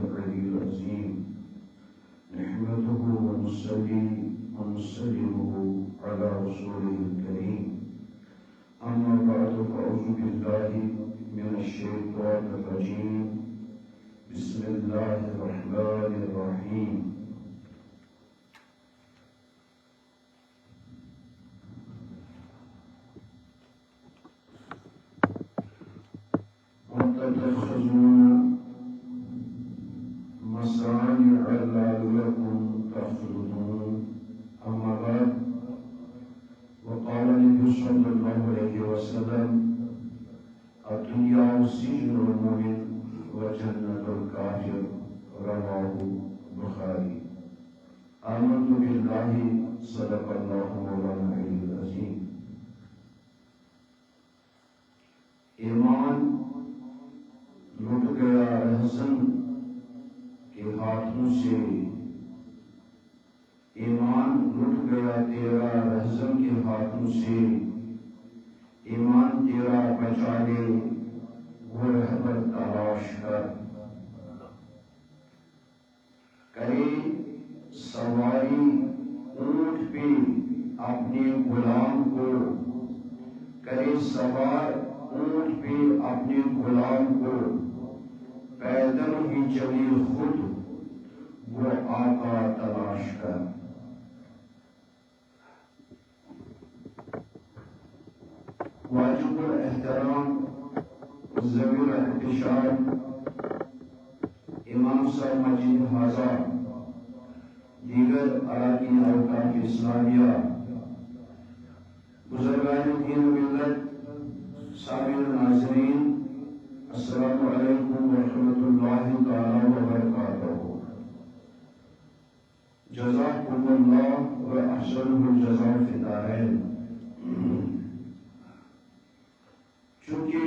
العلي العظيم نحمده ونصلي ونسلمه على رسوله الكريم أما بعد فأعوذ بالله من الشيطان الرجيم بسم الله الرحمن الرحيم وتتخذون مصانع لعلكم تخلدون أما بعد وقال النبي صلى الله عليه وسلم الدنيا سجن المؤمن وجنة الكافر رواه البخاري آمنت بالله صدق الله مولانا العلي العظيم ایمان لٹ گیا رہزن کے ہاتھوں سے ایمان لٹ گیا تیرا رہزن کے ہاتھوں سے ایمان تیرا بچا لے وہ رہبر تلاش کر کرے سواری اونٹ پہ اپنے غلام کو کرے سوار اونٹ پہ اپنے غلام کو پیدل ہی چلی خود وہ آقا تلاش کر واجب الاحترام ذوی الاحتشام امام صاحب مسجد حاضہ دیگر اراکین اوقاف اسلامیہ بزرگان دین و ملت سامعین ناظرین السلام علیکم ورحمۃ اللہ تعالی وبرکاتہ جزاکم اللہ واحسن الجزاء فی الدارین چونکہ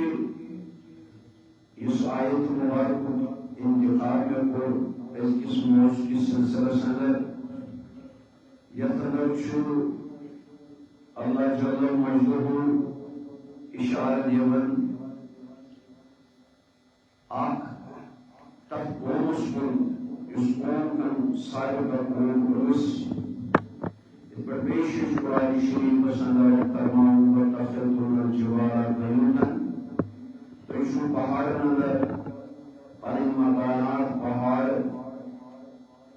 اس آیت مبارک انتخاب کو اس موضوع کی سلسلہ سند یتنر شو اللہ جل مجدہ اشارت یمن آخ تک قومس کن اس قوم کن صاحب کا قوم روس اس پر پیشش قرآن شریف پسند فرمان و تخلطون الجوار غیوتن پیشو پہاڑ اندر پانی مکانات پہاڑ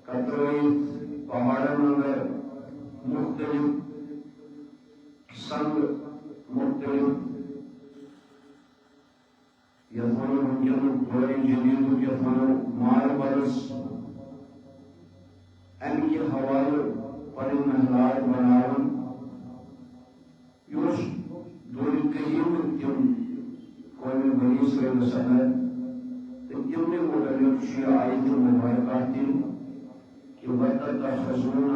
قطرائیت پہاڑ اندر مختلف سنگ مختلف یتھانو ممکن دور جدید یتھانو ماربلس امی کے حوالے پر محلات بناون یوش دور قدیم تم قوم بنی اسرائیل سند تم نے متعلق شی آیت مبارکات دن کہ وَتَتَّخِذُونَ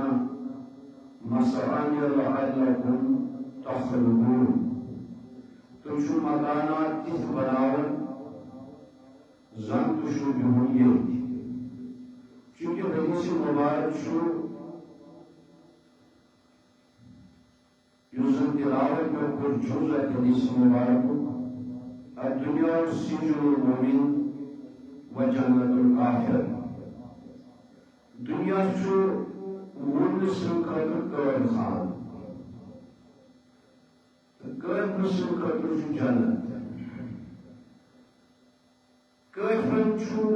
مَصَانِعَ لَعَلَّكُمْ تَخْلُدُونَ تم شو مکانات تیت بناون زن تو شو بہویت چونکہ حدیث مبارک شو یوزن تلاوت میں کچھ جز ہے حدیث مبارک الدنیا سجن المؤمن وجنت الکافر دنیا شو مومن سن خاطر قید خان قید سن خاطر شو جنت قید شو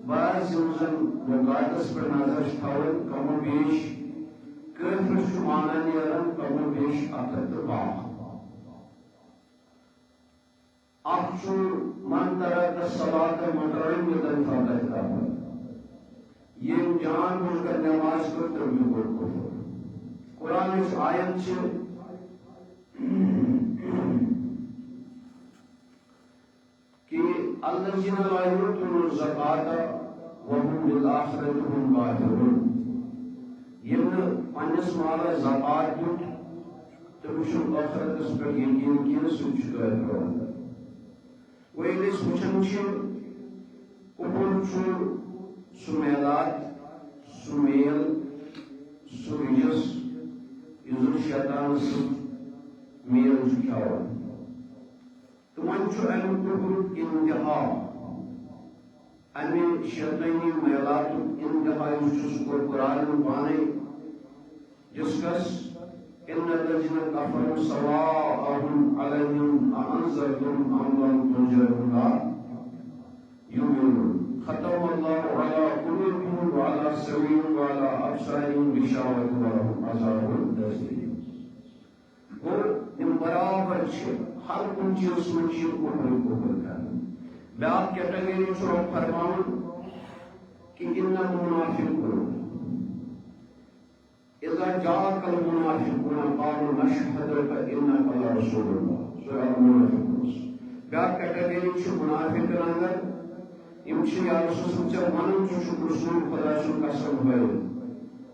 بعض یوزن وقاتس پر نظر تھاون کم و بیش قید شو مانا نیرن کم و بیش اکت باق اخشو من ترک الصلاة متعمدا فقد کفر یہ جان بوجھ کر نماز کو تربیت کو کفر قرآن اس آیت سے کہ الذین لا یؤتون الزکاة وهم بالآخرة هم کافرون یم پنس مالس زکات دیت تم شو آخرتس پر یقین کین سو شکایت کران ویلس وچھن چھ کفر چھو سمیلات سمیل سوریس یزن شیطان سب میل چھکاوان تمن چھو این کفر انتہا امن شیطانی میلات انتہائی قرآن پانے جس کس ان الذين كفروا سواء عليهم أأنذرتم أم لم تنذرهم لا يؤمنون ختم الله على قلوبهم وعلى سمعهم وعلى أبصارهم غشاوة ولهم عذاب أليم. وہ ان برابر ہر کن چیز میں کفر کرنا. بیاکھ کیٹیگری چھو فرماؤں کہ ان المنافقون اذا جاءك المنافقون قالوا نشهد انك لرسول الله. سورہ المنافقون. بیاکھ کیٹیگری چھو منافق اندر یم چھ یا رسول چھ ونن چھ رسول خدا سن قسم ہے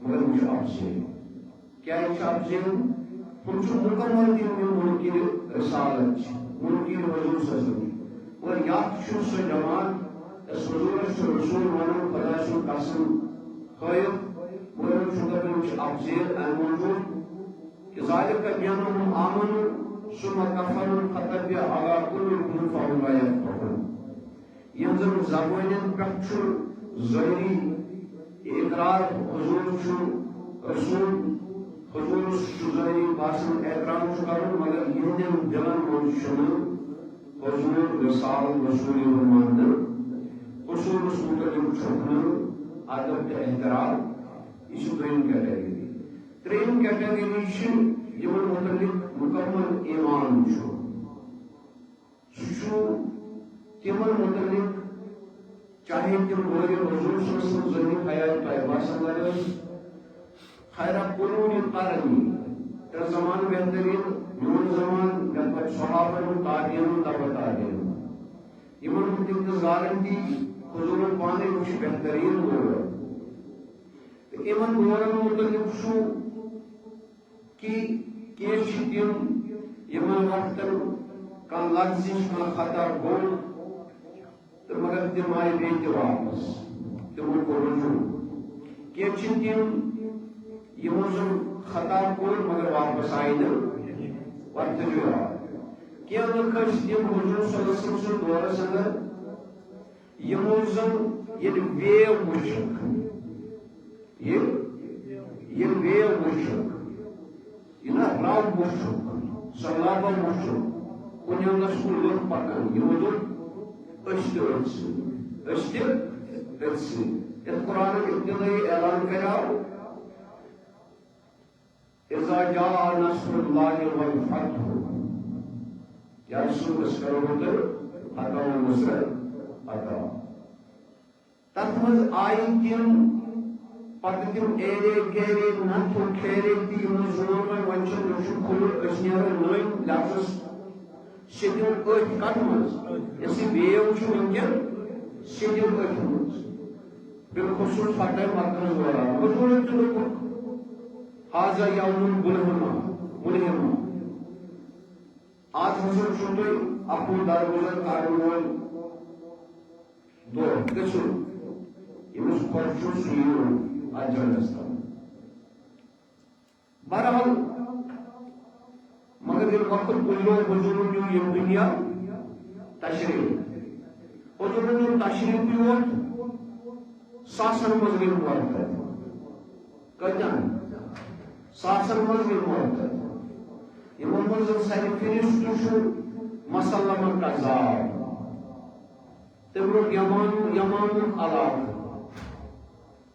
مگر مجھے آپ سے کیا ہے آپ سے ہم چھ مکمل دین منکر رسالت منکر حضور صلی اللہ علیہ وسلم اور یا چھ سو جماعت اس حضور رسول ونن خدا سن قسم ہے مگر شکر مجھے آپ سے موجود ذالک بانہم آمنوا ثم کفروا فتبع علی قلوبہم فهم لا یفقہون. ینزل زبانن پہ ظاہری اقرار حضور رسول حضور ظاہری باسن احترام کرن مگر یہندین دلن من حضور رسال رسول مانن حضور متعلق چھکن ادب تہ احترام یہ دویم کیٹیگری. تریم کیٹیگری یمن متعلق مکمل ایمان سہ تمن متعلق چاہے تم گوری حضور صلی اللہ علیہ وسلم ذہنی حیات طیبہ سنگلس خیر قرون قرنی تر زمان بہترین میون زمان گلبت صحابہ تابعین تبع تابعین یمن متعلق گارنٹی حضور پانے کچھ بہترین گور یمن گورن متعلق چھو کہ کیش تم یمن وقتن کان لفظش کان خطا گول تو مگر تم آئی بیت واپس تم کو رجوع کی تم یہ خطا کور مگر واپس آئی ورتجو کی لکھس تم حضور صلی اللہ علیہ وسلم سے دورس اندر یہ ویو مشرک یہ ویو مشرک یہ نا راب مشرک سلابہ مشرک کنیانس کو لوگ پکان یہ حضور قرآن ابتدائی اعلان کراو اذا جاء نصر اللہ والفتح یا رسول اس کرو ہوتے عطا و نصر عطا تطمز آئی تم پتہ تم ایرے گیرے نتو کھیرے تیم زور میں ونچن نشو کھلو اشنیار نوئی لفظ شدیل ایت کتمز اسی بیو چھو انکر شدیل ایت مز بالخصوص فتح مقرز ورا حضور انتو حاضر یوم ملہما آج حضور چھوٹے اپنی درگزر کارنوال دو کسو امس پرچو سیو اجل استا بہرحال مگر یہ وقت بلو حضور جو یہ دنیا تشریف حضور جو تشریف پیوت ساسن مزگل موارد ہے کجان ساسن مزگل موارد ہے یہ منظر صحیح فنشتو شو مسلم قضاب تمرو یمان علاق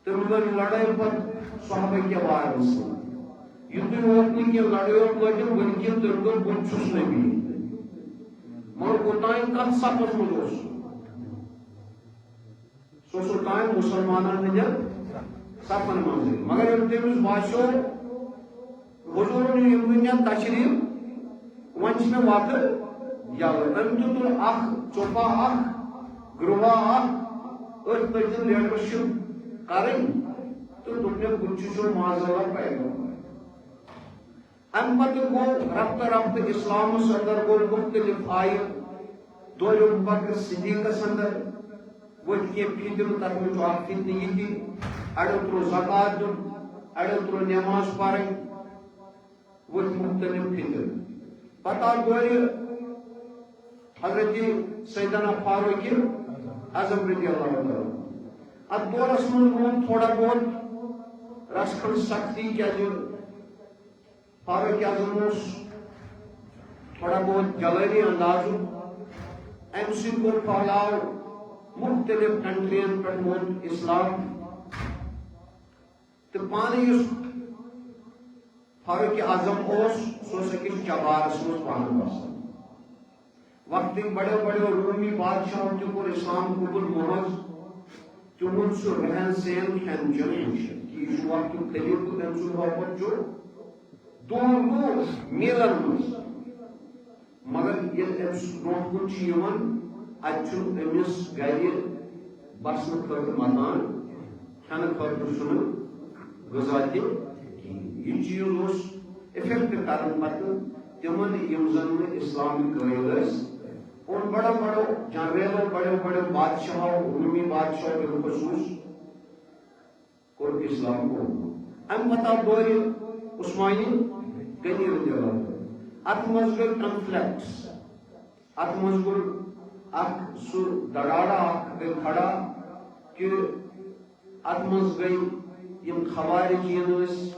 تمرو لڑائی پر صحابہ کے بارے سے یوتھی وقتی کی لڑائیوں لگن ونکن ترکر بچھس نبی مگر کوتائن کت سپس مجھوس سوسو تائن مسلمانان نجد سپن منزل مگر یم تیمیز باشو حضور نے دنیا تشریف ونچ میں واقع یالر ام تو اخ چوپا اخ گروہ اخ ارد پجن لیڈرشپ کریں تو دنیا بچھسو معذرہ پیدا ام پتہ گو رفتہ رفتہ اسلام اندر گو مختلف آئی دویم بکر صدیقس اندر وہ کی فیدر تک میں جو آپ فتنی یہ تھی اڑو ترو زکاة دن اڑو ترو نماز پڑھیں وہ مختلف فیدر پتہ گوری حضرت سیدنا فاروق اعظم رضی اللہ تعالیٰ ات دورس من روم تھوڑا بہت رس کھنڈ سختی کیازِ فاروق اعظم اوس تھوڑا بہت جلٲنی اندازو امہ سۭتۍ کوٚر پھہلاو مختلف کنٹرین پٮ۪ٹھ ووت اسلام تو پانے یُس فاروق اعظم اوس سُہ اوس أکِس چبارس منٛز پانہٕ بسان وقتٕکۍ بڑیو بڑیو رومی بادشاہو تہِ کوٚر اسلام قبول محض تِہُنٛد سُہ رہن سہن کھٮ۪ن چٮ۪ن وٕچھِتھ کہِ یہِ چھُ وقتُک خلیٖفہٕ تہٕ أمۍ سُنٛد محبت چھُ دوٗر دوٗر میٖلن منٛز مگر ییٚلہِ أمِس برونٛٹھ کُن چھُ یِوان اتہِ چھُنہٕ أمِس گرِ بسنہٕ خٲطرٕ مکان کھٮ۪نہٕ خٲطرٕ چھُنہٕ غذا تہِ کِہیٖنۍ یہِ چیٖز اوس اِفیکٹ کران پتہٕ تِمن یِم زن نہٕ اسلامٕکۍ قٲیل ٲسۍ اور بڑو بڑو جنریلو بڑو بڑو بادشاہو رومی بادشاہو بالخصوص کوٚر اسلام قبول امہِ پتہٕ آو دورِ عثمانی غنی رضی اللہ عنہ اتھ منٛز گٔے کنفلکٹس اتھ منٛز گوٚو اکھ سُہ دڑاڑا اکھ گٔے کھڑا کہ اتھ منٛز گٔے یِم خوارجین ٲسۍ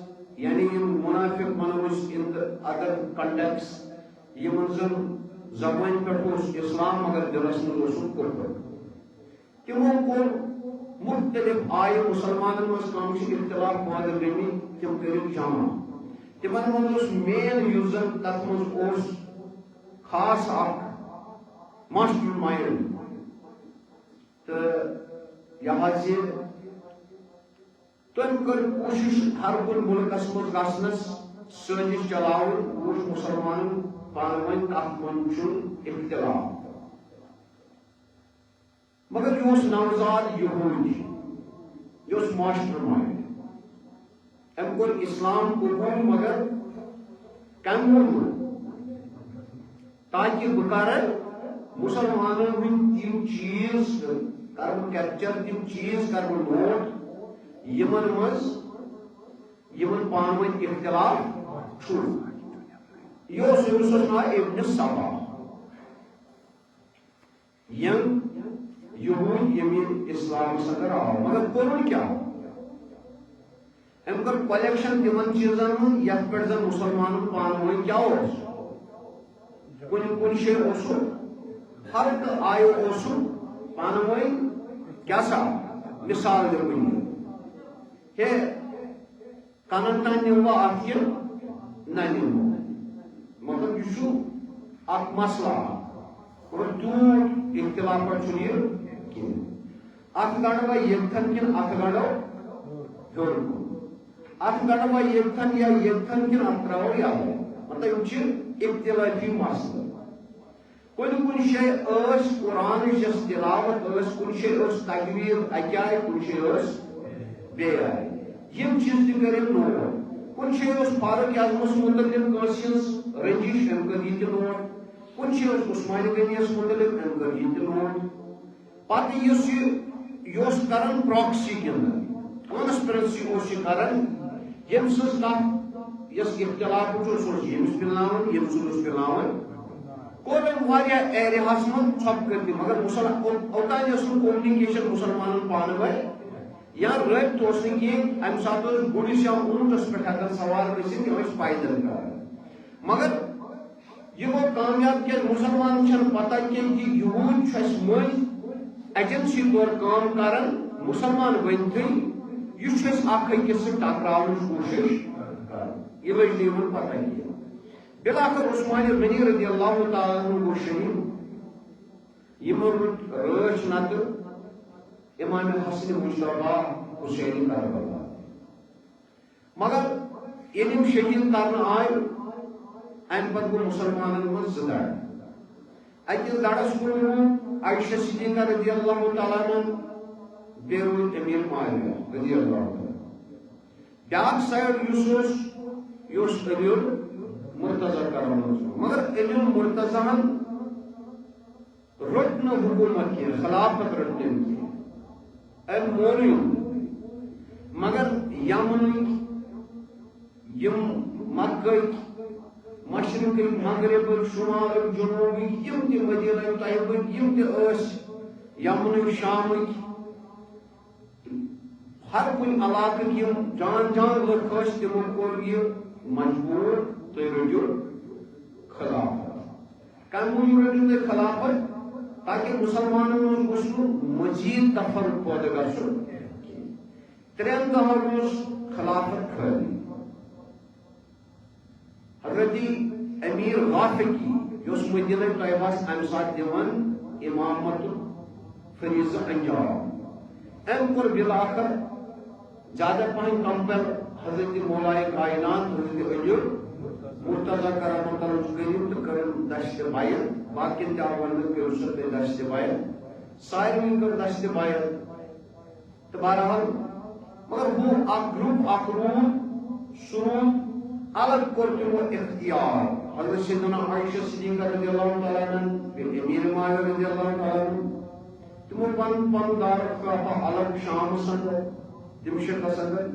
یعنی یِم منافق ونو أسۍ ان ادر کنٹیکس یِمن زن زبٲنۍ پٮ۪ٹھ اوس اسلام مگر دلس منٛز اوسُکھ کُفر تِمو کوٚر مختلف آیہِ مُسلمانن منٛز کم چھِ اختلاف پٲدٕ گٔمٕتۍ تِم کٔرِکھ جمع تِمن منٛز اوس مین یُس زن تتھ منٛز اوس خاص اکھ ماسٹر مایِنڈ تہٕ یہِ حظ یہِ تٔمۍ کٔر کوٗشش ہر کُنہِ مُلکس منٛز گژھنس سٲزِش چلاوٕنۍ وٕچھ مُسلمانن پانہٕ ؤنۍ کتھ منٛز چھُ اختلاف مگر یہِ اوس نوزاد یہوٗدی یہِ اوس ماسٹر مایِنڈ أمۍ کوٚر اسلام قبول مگر کمہِ موٗجوٗب تاکہِ بہٕ کرٕ مُسلمانن ہٕنٛدۍ تِم چیٖز کرٕ بہٕ کیپچر تِم چیٖز کرٕ بہٕ نوٹ یِمن منٛز یِمن پانہٕ ؤنۍ اختلاف چھُ یہِ اوس أمِس اوس ناو ابن سبا یم یہوٗد ییٚمہِ اسلامس انٛدر آو مگر کوٚرُن کیٛاہ أمۍ کٔر کلیکشن تِمن چیٖزن ہُنٛد یتھ پٮ۪ٹھ زن مُسلمانن پانہٕ ؤنۍ کیٛاہ اوس کُنہِ کُنہِ جایہِ اوسُکھ ہر کانٛہہ آیہِ اوسُکھ پانہٕ ؤنۍ کیٛاہ سا مثال دِوٕنۍ ہے کنن تام نِموا اتھ کِنہٕ نہ نِمو مطلب یہِ چھُ اکھ مسلہٕ اور تیوٗت اختلافات چھُنہٕ یہِ کِہیٖنۍ اتھ گنڈوا ییٚتھن کِنہٕ اتھ گنڈو ہیوٚر کُن اتھ گنڈوا ییٚتھن یا ییٚتھن کِنہٕ اتھ تراوو یلے مطلب یِم چھِ اختلافی مسلہٕ کُنہِ کُنہِ جایہِ ٲس قرآنٕچ یۄس تلاوت ٲس کُنہِ جایہِ ٲس تقبیٖر اکہِ آیہِ کُنہِ جایہِ ٲس بیٚیہِ آیہِ یِم چیٖز تہِ کٔرۍ أمۍ نوٹ کُنہِ جایہِ اوس فاروق اعظمس متعلق کٲنٛسہِ ہٕنٛز رٔنجِش أمۍ کٔر یہِ تہِ نوٹ کُنہِ جایہِ اوس عثمانہِ غنیَس متعلق أمۍ کٔر یہِ تہِ نوٹ پتہٕ یُس یہِ اوس کران پراکسی گِنٛدان کانسپریسی اوس یہِ کران ییٚمہِ سٕنٛز کتھ یۄس اختلاف چھُ سُہ اوس ییٚمِس پِلناوان ییٚمہِ سُنٛد اوس پِلناوان کوٚر أمۍ واریاہ ایریاہس منٛز ژھۄپہٕ کٔرِتھ مگر اوٚتانۍ ٲس نہٕ کومنِکیشن مُسلمانن پانہٕ ؤنۍ یا رٲبطہٕ اوس نہٕ کِہیٖنۍ امہِ ساتہٕ اوس گُرِس یا اوٗنٹس پٮ۪ٹھ ہٮ۪کان سوار گٔژھِتھ یِم ٲسۍ پیدل کران مگر یہِ گوٚو کامیاب کیازِ مُسلمانن چھنہٕ پتہ کینٛہہ کہِ یہوٗد چھُ اسہِ مٔنٛزۍ ایجنسی طور کٲم کران مُسلمان ؤنتھٕے یہِ چھُ اسہِ اکھ أکِس سۭتۍ ٹکراونٕچ کوٗشش کران یہِ لٔج نہٕ یِمن پتہ کینٛہہ بِلاخر عثمانہِ غنی رضی اللہ تعالیٰ عنہ گوٚو شہیٖد یِمو روٚٹ رٲچھ نتہٕ امام حسن مشتبہ حسینی کربلا مگر ییٚلہِ یِم شہیٖد کرنہٕ آے امہِ پتہٕ گوٚو مُسلمانن منٛز زٕ دڑ أکِس دڑس کُن روٗد عائشہ صدیقہ رضی اللہ تعالیٰ عنہ بیٚیہِ روٗد امیر معاویہ رضی اللہ تعالیٰ بیٛاکھ سایڈ یُس اوس یہِ اوس علی المرتضیٰ کربلا مگر علی المرتضیٰ ہن روٚٹ نہٕ حکوٗمت کینٛہہ خلافت رٔٹ تٔمۍ کینٛہہ أمۍ مونُے مگر یمنٕکۍ یِم مکہٕکۍ مشرقٕکۍ مغربٕکۍ شمالٕکۍ جنوٗبٕکۍ یِم تہِ مدیٖنہ طیبٕکۍ یِم تہِ ٲسۍ یمن شام ہر کن علاقہ جان جان لوگ تمو کور یہ مجبور تھی رٹو خلافت کم موجود رٹو تھی خلافت تاکہ مسلمانوں گوس مزید تفرق پودہ گھن ترین دہن روز خلافت خالی حضرت امیر غافقی یس مدینہ طیبس ام سات دان امامت فریض انجام ام کور بلاخر زیادہ پہن کمپل حضرت مولائے کائنات حضرت علی مرتضی کرم اللہ کریم تو کرم دشت باین باقی تعاون کر سکتے دشت باین سارے کر دشت باین تو بہرحال مگر وہ اک گروپ اک روم سرون الگ کور تمو اختیار حضرت سیدنا عائشہ صدیقہ رضی اللہ تعالیٰ عنہ امیر معاویہ رضی اللہ تعالیٰ عنہ تمو پن پن دار خلافہ الگ شام سندر دمشق سندر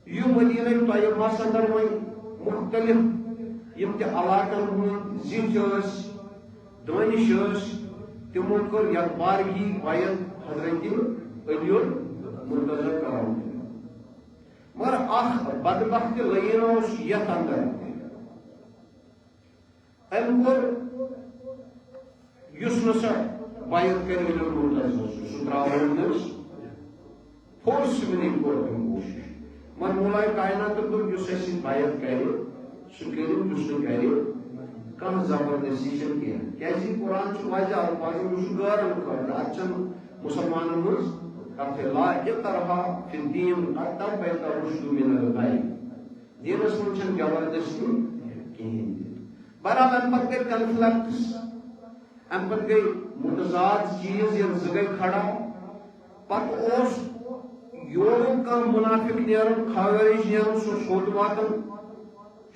یہ مدینہ طیبہ سندر وی مختلف یم تہ علاقن ہند زچ دانش تمو کر یت بارگی بیت حضرت علی مرتضی کرم مگر اخ بدبخت لین اس یت اندر ام کور یس نسا بیت کر علی مرتضی سہ تراونس فورس میں کور کوشش من مولائے کائنات دوپ یس اسی بیت کر سہ کرم یس نہ کر کم زبردستی کی قرآن واضح الفاظ غارن خاطر اتن مسلمانن مز لا اقرہا فی الدین تبیت الرشد من الغی دینس من چھن زبردستی کہین بہرحال ام پتہ گئی کنفلکٹس ام پتہ گئی متضاد چیز یہ زگئی کھڑا پتہ اس یورو کا منافق نیرن خوارج نیرن سو سوت واتن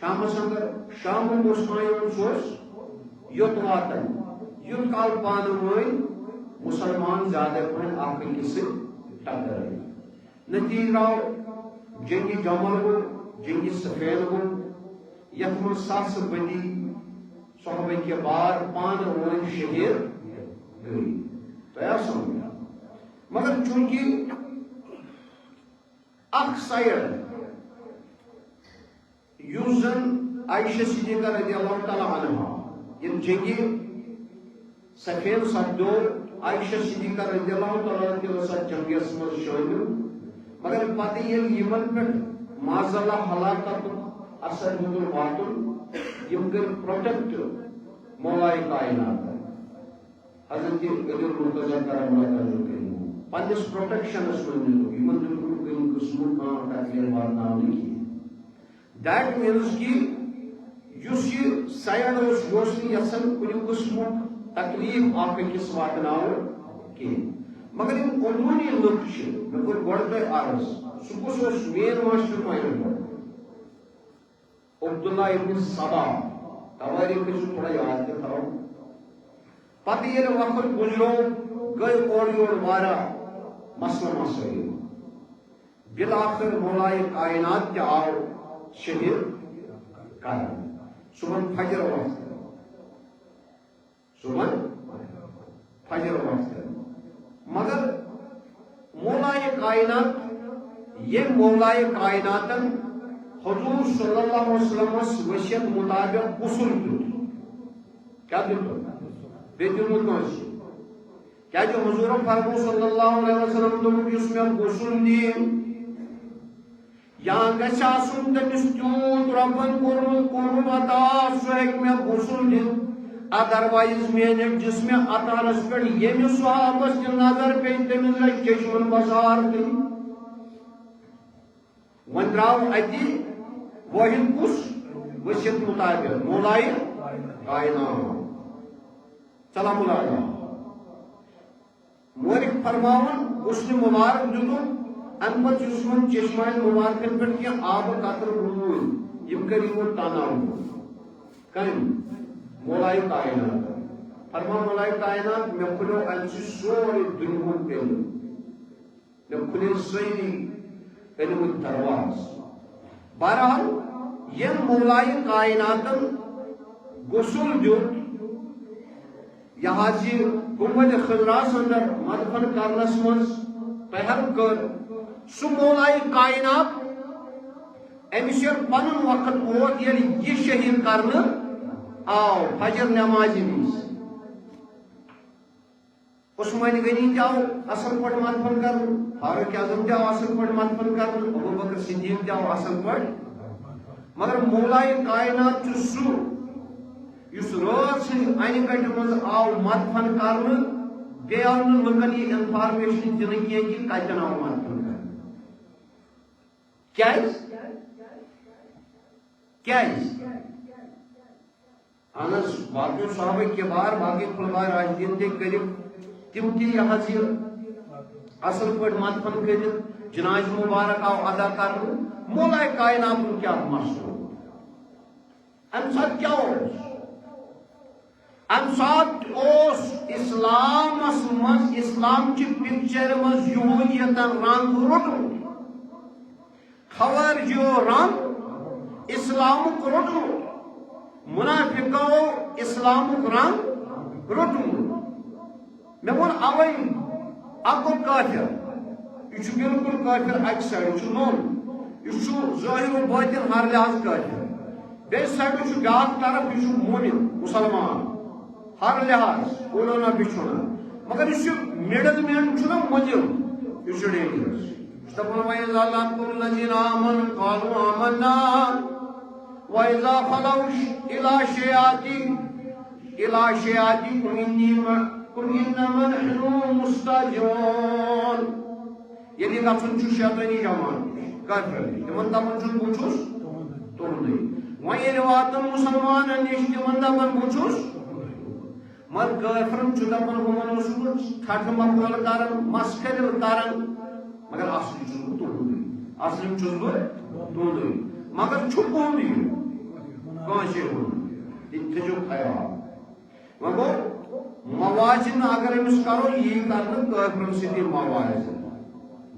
شام اندر شام مسلمان سوس یوت واتن یوت کال پان مین مسلمان زیادہ پہن آپ کسی ٹکر نتیجہ آو جنگی جمل گو جنگی سفید گو یت من ساس بندی صحابہ کے بعد پان ون شہید گئی تو سمجھا مگر چونکہ اخ سائر یوزن عائشہ صدیقہ رضی اللہ تعالی عنہ یم جنگی سفید سپدو عائشہ صدیقہ رضی اللہ تعالی عنہ ساتھ جنگس مز شامل مگر پتہ یل یمن پہ معاذ اللہ ہلاکت اثر بدل واتن یم کر پروٹیکٹ مولائے کائنات حضرت علی مرتضی کرم اللہ تعالی پنس پروٹیکشنس من یمن دن قسم کا تکلیف واتناؤ کی دیٹ مینس کہ اس سائڈ اس یسن کن قسم تکلیف آپ کس واتناؤ کی مگر یم قانونی لوگ مے کور گۄڈٕ تۄہہِ عرض سُہ کُس اوس مین ماسٹر مایِنڈ عبداللہ ابن سبا تواریخ کٔرِو تھوڑا یاد تہِ تھاوُن پتہٕ ییٚلہِ وقت گُزرو گٔے اورٕ یورٕ واریاہ مسلہٕ مسٲیِل بالآخر مولائے کائنات تہِ آو شہید کرن صبح فجر وقت صبح فجر وقت مگر مولائے کائنات یہ مولائے کائناتن حضور صلی اللہ علیہ وسلم وصیت مطابق غسل دیت کیا دیت بیت المقدس کیا جو حضور فرمو صلی اللہ علیہ وسلم دوٚپُکھ یُس مےٚ غسل دی یا گژھِ آسُن تٔمِس تیوٗت رۄبن کوٚرمُت عطا سُہ ہیٚکہِ مےٚ غسل دِتھ ادروائز میانہِ جسمِ عطارس پٮ۪ٹھ ییٚمہِ صحابس تہِ نظر پیٚیہِ تٔمِس گژھِ چشمن بسار دِنۍ وۄنۍ درٛاو اَتہِ وٲحد کُس ؤسِیت مطابق مولائے کائنات سلام علیہ مورخ فرماون غسلِ مبارک دِتُن امہِ پتہٕ یُس وۄنۍ چشمائن مبارکن پٮ۪ٹھ کینٛہہ آبہٕ قطرٕ روٗدۍ یِم کٔرۍ یِمو تناو کٔمۍ مولائے کائنات فرما مولائے کائنات مے کھُلیو امہِ سۭتۍ سورُے دُنیاہُک علم مے کھُلے سٲری علمٕکۍ درواز بہرحال یم مولائے کائناتن غسل دیُت یہ حظ گنبد خضراس اندر مدفن کرنس من پہل کر سہ مولائے کائنات امس پن وقت ووت یہ شہید کرنے آو فجر نماز وز عثمان غنی آو اصل پہ مدفن کر فاروق اعظم آو اصل پہ مدفن کر ابوبکر صدیق آو اصل پہ مگر مولائے کائنات سہ اس رات سن این گٹہ من آو مدفن کرنے بیٚیہِ آو نہٕ لُکن یہ انفارمیشن دنہٕ کینٛہہ کہ کتٮ۪ن آو مدفن کرنے کیٛازِ اہن حظ باقی صحابہ کبار باقی خلفاء راشدین تہِ کٔرِکھ تم تہِ یہ اصل پٲٹھۍ مدفن کٔرِتھ جناز مبارک آو ادا کرنے مولائے کائنات کیا مسئلہ ام سات کیا ام سات اسلامس مز اسلام چی پکچر مز یہودیتن رنگ روٹو خوارجو رنگ اسلامک روٹو منافقو اسلامک رنگ روٹو میں وون اوے اکو کافر یہ بالکل کافر اک سائڈ نون یہ ظاہر و باطن ہر لحاظ کافر بیس سائڈ بیاکھ طرف یہ مومن مسلمان ہر لحاظ اولونا بچھونا مگر یہ مڈل مین چھنا مجرم یہ ڈینجرس دپان وَإِذَا لَقُوا الَّذِينَ آمَنُوا قَالُوا آمَنَّا وَإِذَا خَلَوْا إِلَى شَيَاطِينِهِمْ إِنَّمَا نَحْنُ مُسْتَهْزِئُونَ یعنی گژھُن چھُ شیطٲنی جماعت کافر تمن دپان چھُس بہٕ چھُس تُہُنٛدُے وۄنۍ ییٚلہِ واتان مُسلمانن نِش تمن دپان بہٕ چھُس مگر کافرن چھُ دپان ہُمن اوسُس بہٕ ٹھٹھٕ مخول کران مسخرٕ کران مگر اصلی چھُس بہٕ تُہُنٛدُے اصلی چھُس بہٕ تُہُنٛدُے مگر چھُپوُن یہِ کٲنٛسے ہُنٛد یہِ تھٲیزیو خیال وۄنۍ گوٚو موازن اگر أمِس کرو یی کرنہٕ کٲفرن سۭتی موازن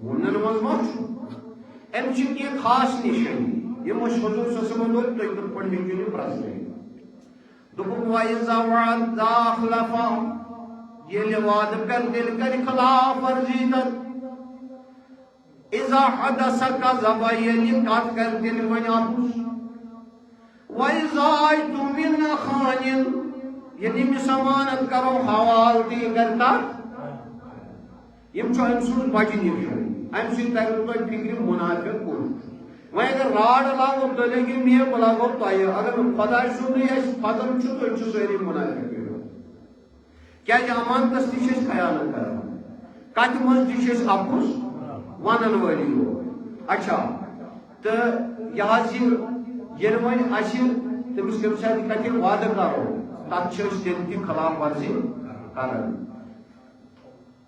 وونن منٛز ما چھُ أمِس چھِ کینٛہہ خاص نِشٲنی یِم أسۍ حضوٗر صلی اللہ علیہ وسلم دوٚپ تُہۍ کِتھ پٲٹھۍ ہیٚکِو یہِ پرٛزنٲوِتھ دوٚپُکھ وَإِذَا وَعَدَ أَخْلَفَ ییٚلہِ وعدٕ کَرِ تیٚلہِ کَرِ خلاف ورزی تتھ اذا حدث كذب ییٚلہِ کتھ کَرِ تیٚلہِ وَنہِ اپُز وَإِذَا اؤتُمِنَ خَانٍ ییٚلہِ أمِس امانت کرو حوالہٕ تہٕ یہِ کَرِ تتھ یِم چھُ أمۍ سُنٛد بچہِ نِشٲنی امہِ سۭتۍ ترِ تۄہہِ فِکرِ مُنافِق کُس وۄنۍ اگر راڑ لاگو تُہۍ لٲگِو مےٚ بہٕ لاگو تۄہہِ اگر نہٕ خۄداے سُنٛدُے اَسہِ فتن چھُ تُہۍ چھِو سٲری مُنافِق کیٛازِ امانتس تہِ چھِ أسۍ خیانت کران کتھِ منٛز تہِ چھِ أسۍ اپُز ونن وٲلی لوگ اچھا تہٕ یہِ حظ ییٚلہِ وۄنۍ اَسہِ تٔمِس کَمہِ ساتہٕ کتہِ وعدٕ کرو تتھ چھِ أسۍ تیٚلہِ تہِ خلاف ورزی کران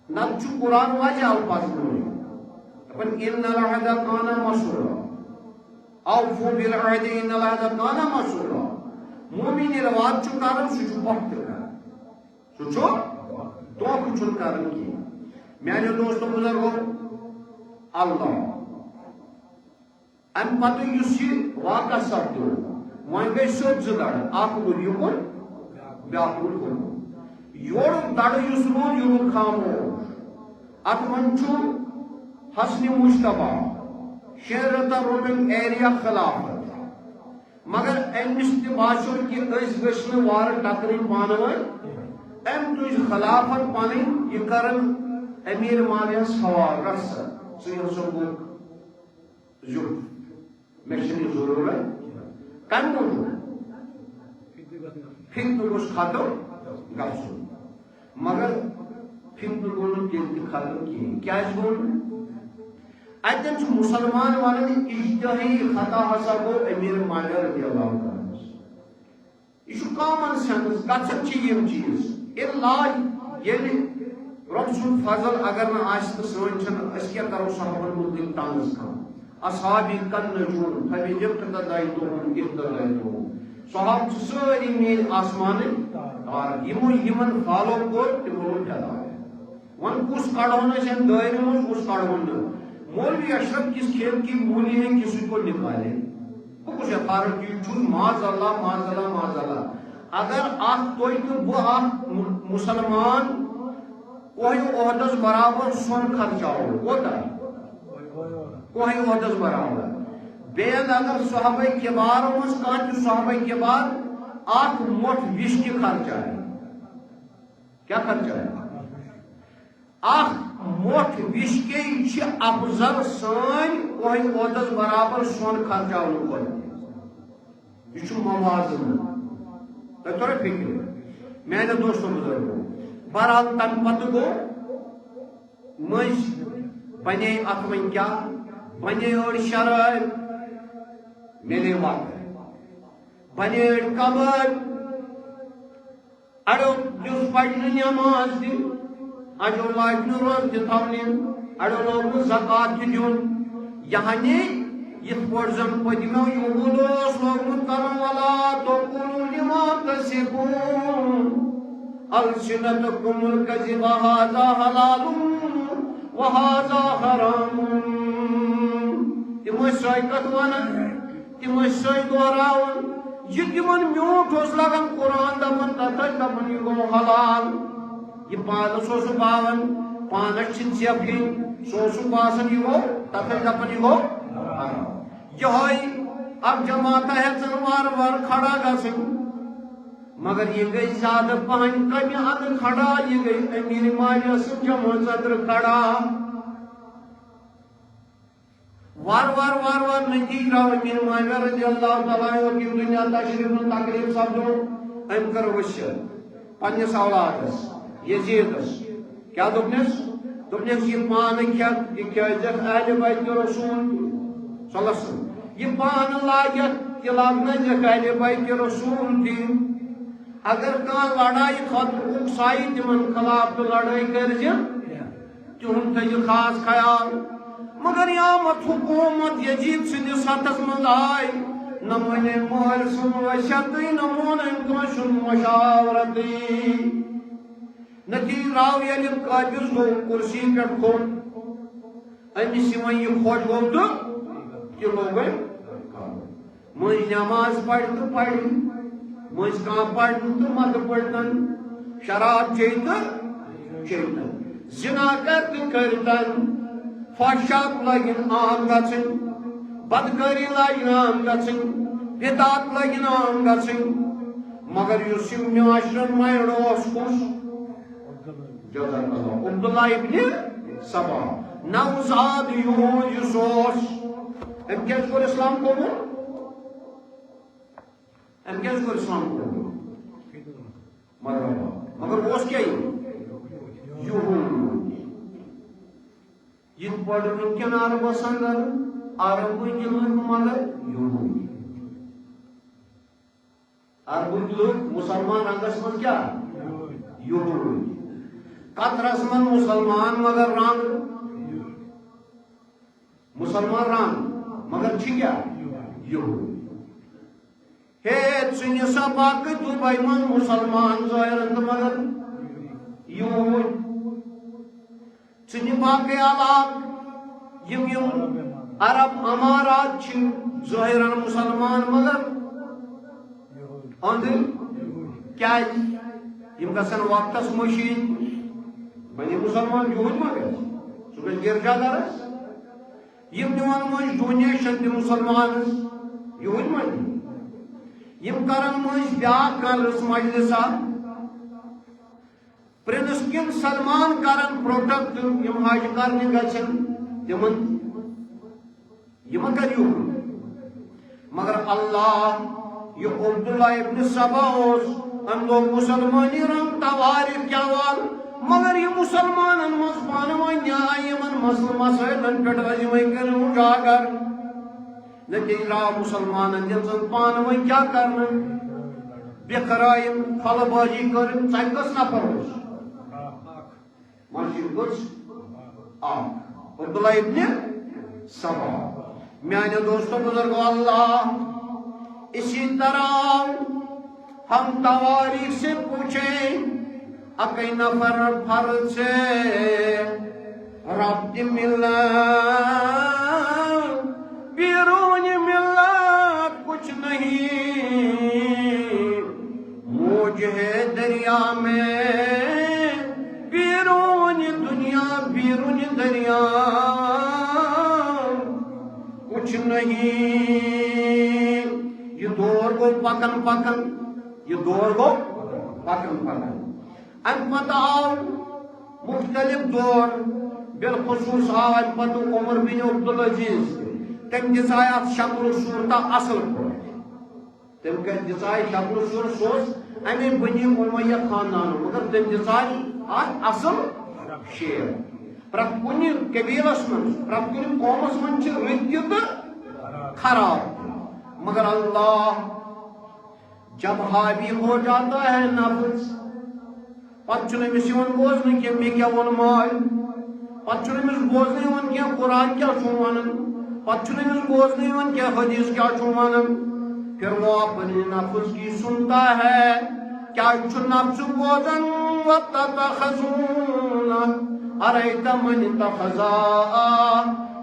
نتہٕ چھُ قرآن واریاہ الفاظ دپان اِنَّ الْعَہْدَ کَانَ مَسْئُولًا اوفوا بِالْعَہْدِ اِنَّ الْعَہْدَ کَانَ مَسْئُولًا مومِن ییٚلہِ وعدٕ چھُ کران سُہ چھُ پَتھ تہِ کران سُہ چھُ دھوکہٕ چھُنہٕ کران کینٛہہ میانیو دوستو بُزرگو اللہ ام پتہٕ یُس یہِ واقعہ سپدو وۄنۍ گٔے سیوٚد زٕ دڑٕ اکھ روٗد یُکُن بیٛاکھ روٗد کُنُن یورُک دڑٕ یُس روٗد یہِ روٗد خاموش اتھ منٛز چھُ حسنِ مشتبہ شیٚن رٮ۪تن روٚٹُن ایریا خلافت مگر أمِس تہِ باسیو کہِ أسۍ گٔژھۍ نہٕ وارٕ ٹکرٕنۍ پانہٕ ؤنۍ أمۍ تُج خلافت پنٕنۍ یہِ کرن امیر معاویہس حوالہٕ رٹھ سا ژٕ ہسا گوٚکھ زیُٹھ مےٚ چھنہٕ یہِ ضروٗرت کمہِ موٗجوٗب فتنہٕ گوٚژھ ختم گژھُن مگر فتنہٕ گوٚو نہٕ تیٚلہِ تہِ ختم کِہیٖنۍ کیٛازِ گوٚو نہٕ اتٮ۪ن چھُ مُسلمان ونان اجتہٲدی خطا ہسا گوٚو امیر معاویہ رضی اللہ عنہ یہ چھُ کامن سینس گژھان چھِ یِم چیٖز الا ییٚلہِ رۄب سُنٛد فضل اگر نہٕ آسہِ تہٕ سٲنۍ چھنہٕ أسۍ کیٛاہ کرو صحابن مُتعلق طنز کانٛہہ اصحابی کالنجوم فبجبت تدعيتهم إذ تدعيتهم صحاب چھِ سٲری میٲنۍ آسمانٕکۍ تارک یِمن فالو کوٚر تِمو روٗد ہدایت وۄنۍ کُس کڑہون أسۍ امہِ دٲیرٕ منٛز کُس کڑہون نہٕ مولوی اشرف کس کھیل کی مولی ہے کسی کو نکالے وہ کچھ افارت کی چھوٹ معاذ اللہ اگر آپ توئی تو وہ آپ مسلمان کوہ عہدس برابر سون خرچاو کوتا کوہ عہدس برابر بیل اگر صحابہ کبار مز کان صحابہ کبار آٹھ موٹ وش کی خرچہ ہے کیا خرچہ ہے آٹھ موٹ وش کے افضل سان کوہ عہدس برابر سون خرچاو کو یہ موازن تر فکر میانو دوستو بزرگو بہرحال تم پتہ گو مز بنے ات ون کیا بنے أڑ شرائط میلے وقت بنے أڑ کمر اڑو دیس پڑھنے نماز دی اڑو لاگ روز تھونی اڑو لوگ زکات دیون یعنی یہ پور زن پتمو یہود لوگمت کرن ولا تقولوا لما تصفون السنتكم الكذب هذا حلال وهذا حرام تم سوئکت ونن تم سوئی دوراون یہ تمن میوٹ لگان قرآن دپن تتھ دپن یہ گو حلال یہ پانس باون پانس زیفن سو باسان یہ گو تتھ دپن یہ گو یہ اب جماعت ہے وار وار کھڑا گھن مگر یہ گئی زیادہ پہن کمی حد کھڑا یہ گئی امیر ماجہ سن جمع صدر کھڑا وار وار وار وار نتیج راو امیر ماجہ رضی اللہ تعالیٰ عنہ کی دنیا تشریف تقریب سپدو ام کر وصیت پنس اولادس یزیدس کیا دپنس یہ پان کھیت یہ کھیزت اہل بیت رسول صلی اللہ علیہ وسلم یہ پان لاگت یہ لاگنا اہل بیت رسول تھی اگر کان لڑائی خاطر اکسائی تمن خلاف تو لڑائی کر تہد تھو خاص خیال مگر یامت حکومت یزید سندس ہتھس من آئی نہ منے مول سن وصیت نہ مون کانس مشاورت نتیج راو یل قابض گو کرسی پہ کھوت امس یہ خوش گو تو یہ لوگ مز نماز پڑھ تو پڑھ مز کان پڑھ تو مت پڑھتن شراب چیتن زنا کرتن فحشات لگن عام گھن بدکاری لگن عام گھن بدعت لگن عام گھن مگر اس معاشرن مائنڈ کس عبداللہ ابن سبا نوزاد یہود ام کیا اسلام قبول ام کیا اسلام قبول مگر وہ کیا یہود یہ پڑھ ونکن عربس اندر عرب لوگ مگر یہود عرب لوگ مسلمان رنگس من کیا یہود قطرس من مسلمان مگر رنگ مسلمان رنگ مگر کیا یہود ہے چنی سا باقی دبئی من مسلمان ظاہر مگر یہود چنی باقی علاق یم عرب امارات ظاہر مسلمان مگر اندر کیا یم گھن وقتس مشید بنے مسلمان یہود مگر سہ گھر گرجا گرس یم نوان مجھ ڈونیشن تہ مسلمان یہود من یم کرن مجھ بیاق کالس مجلسا پرنس کنگ سلمان کرن پروٹیکٹ یم حج کرنے گھن تمن یم کر یہود مگر اللہ یہ عبداللہ ابن سبا ام لوگ مسلمانی رنگ توارف کیا وال مگر یہ مسلمان پان ون مسائل پہ کر اجاگر نتیج راو مسلمان دل سن پان ون کیا کرنا بےخرائم پھل بازی کر کس نفر مسجد کس عبداللہ ابن سبا میانو دوستو بزرگو اللہ اسی طرح ہم تواریخ سے پوچھیں اکی نفر فرد سے ربط ملت بیرون ملت کچھ نہیں موج ہے دریا میں بیرون نہیں یہ دور گو پکن پکن یہ دور گو پکن پکن ام پتہ آو مختلف دور بالخصوص آو ام پتہ عمر بن عبدالعزیز تم دِژاے اتھ شکل و صورتہ اصل پٲٹھۍ تم دِژاے شکل و صورت سوز امی بنی امیہ خاندان مگر تم دِژاے اتھ اصل شیر پرٛٮ۪تھ کُنہِ قبیلس منٛز پرٛٮ۪تھ کُنہِ قومس منٛز چھِ رٕتۍ تہِ تہٕ خراب مگر اللہ جب حاوی ہو جاتا ہے نفس پتہ چھُنہٕ أمِس یِوان بوزنہٕ کینٛہہ مےٚ کیٛاہ ووٚن ماے پتہ چھُنہٕ أمِس بوزنہٕ یِوان کینٛہہ قرآن کیٛاہ چھُ ونان پتہ چھُنہٕ أمِس بوزنہٕ یِوان کینٛہہ حدیث کیٛاہ چھُ ونان پھر وہ اپنے نفس کی سنتا ہے کیا چھُ نفس بوزان وَتَتَخَذُونَ أَرَيْتَ مَنِ اتَّخَذَ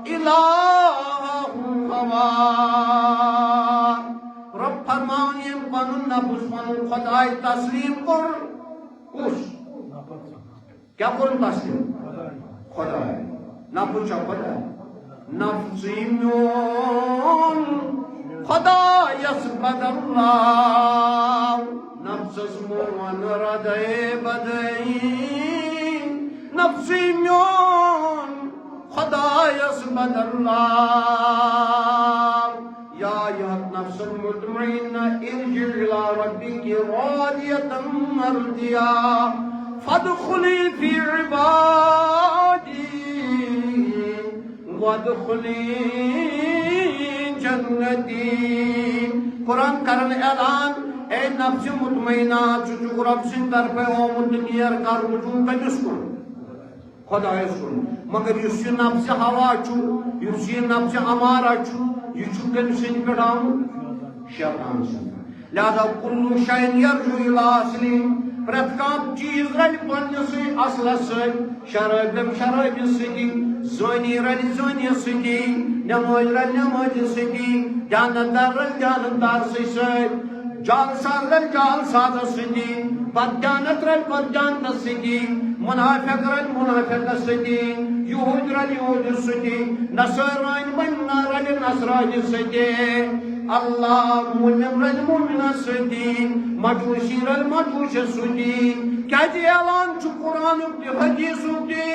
إِلَٰهَهُ هَوَاهُ رب فرماؤن یم پنن نفس پنن خدای تسلیم کر کس کیا کر تسلیم خدای نفس چا خدای نفسی میون خدایس بدالله نفسس مون ردای بدئی نفسی میون خدایس بدالله یا ایها النفس المطمئنة ارجع إلى ربك راضية مرضية فادخلي في عبادي وادخلي جنتي قرآن کرن اعلان اے نفس مطمئنہ چچو رب سن طرف آمد نیر کر رجوع کمس کن خدایس کن مگر اس نفس ہوا چھو اس نفس امارہ چھو یہ چھو کم سن پڑھاؤں شیطان سن لہذا کل شین یرجو الى اصلی پرت کام چیز رل پنسی اصل سے شرابم شراب سکی زونی رل زونی سکی نماز رل نماز سکی جاندار رل جاندار سکی جال سال رل جال ساد سکی بدجانت رل بدجانت سکی منافق رل منافق سکی یہود رل یہود سکی نصران بننا رل نصران سکی اللہ مومن رل مومن سکی مجوسی رل مجوس سکی کیا جی اعلان چو قرآن کی حدیث کی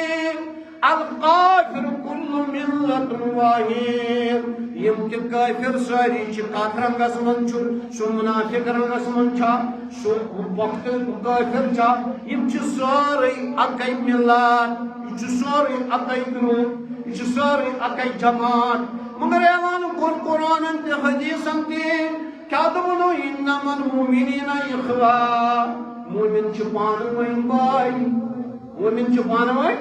القافر كل ملة واحد يم كافر ساري چھ کافرن گسمن چھ سو منافق رنگسمن چھ سو وقت کافر چھ يم چھ ساري اکے ملت يم چھ ساري اکے گروپ يم چھ ساري اکے جماعت مگر اعلان قرآن تے حدیثن تے کیا دونو انما المؤمنین اخوہ مومن چھ پانویں بائی مومن چھ پانویں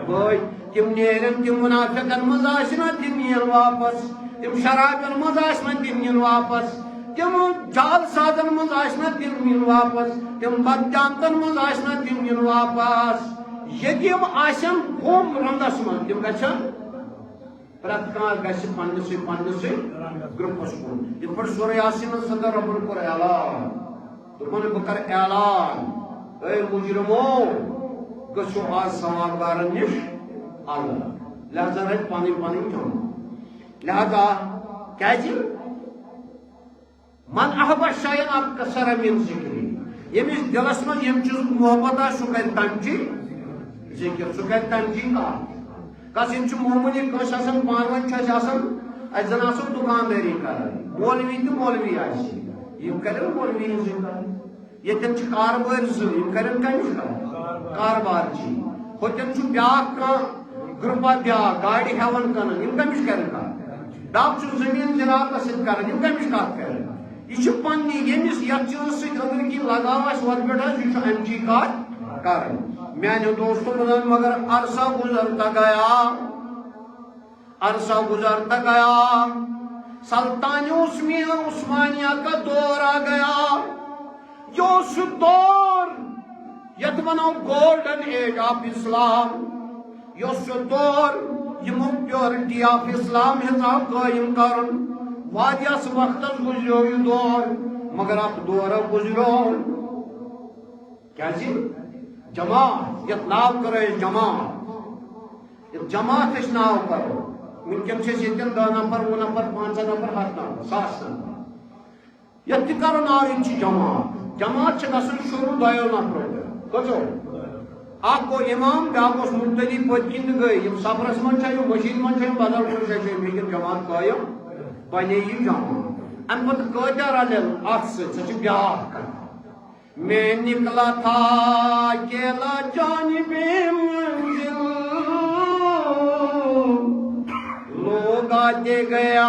بائی تم نیرن تم منافقن مزاشنا تم نیر واپس تم شرابن مزاشنا تم نیر واپس تم جال سادن مزاشنا تم نیر واپس تم بدجانتن مزاشنا تم نیر واپس یتیم آسن قوم رندس من تم گچھن پرت کان گچھ پنسی گروپس کن یہ پر سورہ یاسین صدر رب کر اعلان تمن بکر اعلان اے مجرمو گچھو آج سوابدارن نش اللہ لہذا رہت پانی پانی کیوں لہذا کیا جی من احب شاین آپ کسر من ذکری یمیس دلس من یم چیز محبت ہے سکر تنجی ذکر سکر تنجی کا کس یم چی محمدی کش آسن پانوان چاش آسن ایزن آسن دکانداری کر مولوی تو مولوی آسی یم کرن مولوی ذکر یہ تم چی کاربار زر یم کرن کنش کر کاربار چی خود تم چی بیاک کا گروپا بیا گاڑی ہیون کرن یم کمش کرن کا داپ چھ زمین زراعت سۭتۍ کرن یم کمش کتھ کرن یہ چھ پننی یمس یتھ چیز سۭتۍ اگر کی لگاو آسہِ وتھ پٮ۪ٹھ یہ چھ ایم جی کار کرن میانیو دوستو بزن مگر عرصہ گزرتا گیا سلطان عثمانیہ کا دور آ گیا یہ سہ دور یت ونو گولڈن ایج آف اسلام یہ سہ دور یمو پیورٹی آف اسلام حساب قائم کرن واریاس وقت گزرو یہ دور مگر اتھ دور گزرو کیا جی جماعت یت ناو کرو جماعت یت جماعت ناو کرو ونکن چھِ ییٚتٮ۪ن 10 نفر 20 نفر 5 نفر 100 نفر 1000 نفر یتھ تہِ کرو ناو یِم چھِ جماعت چھِ گژھان شروع 2 نفرو کٔژو اکھ گوٚو امام بیٛاکھ اوس مُبتدی پٔتۍ کِنۍ تہِ گٔے یِم سفرس منٛز چھا یِم مسجد منٛز چھا یِم بدل کُنہِ جایہِ چھِ ہیٚکن جماعت قٲیِم بنے یہِ جماعت امہِ پتہٕ کۭتیاہ رلن اتھ سۭتۍ سۄ چھِ بیٛاکھ کتھ میں نکلا تھا اکیلا جانب منزل لوگ آتے گیا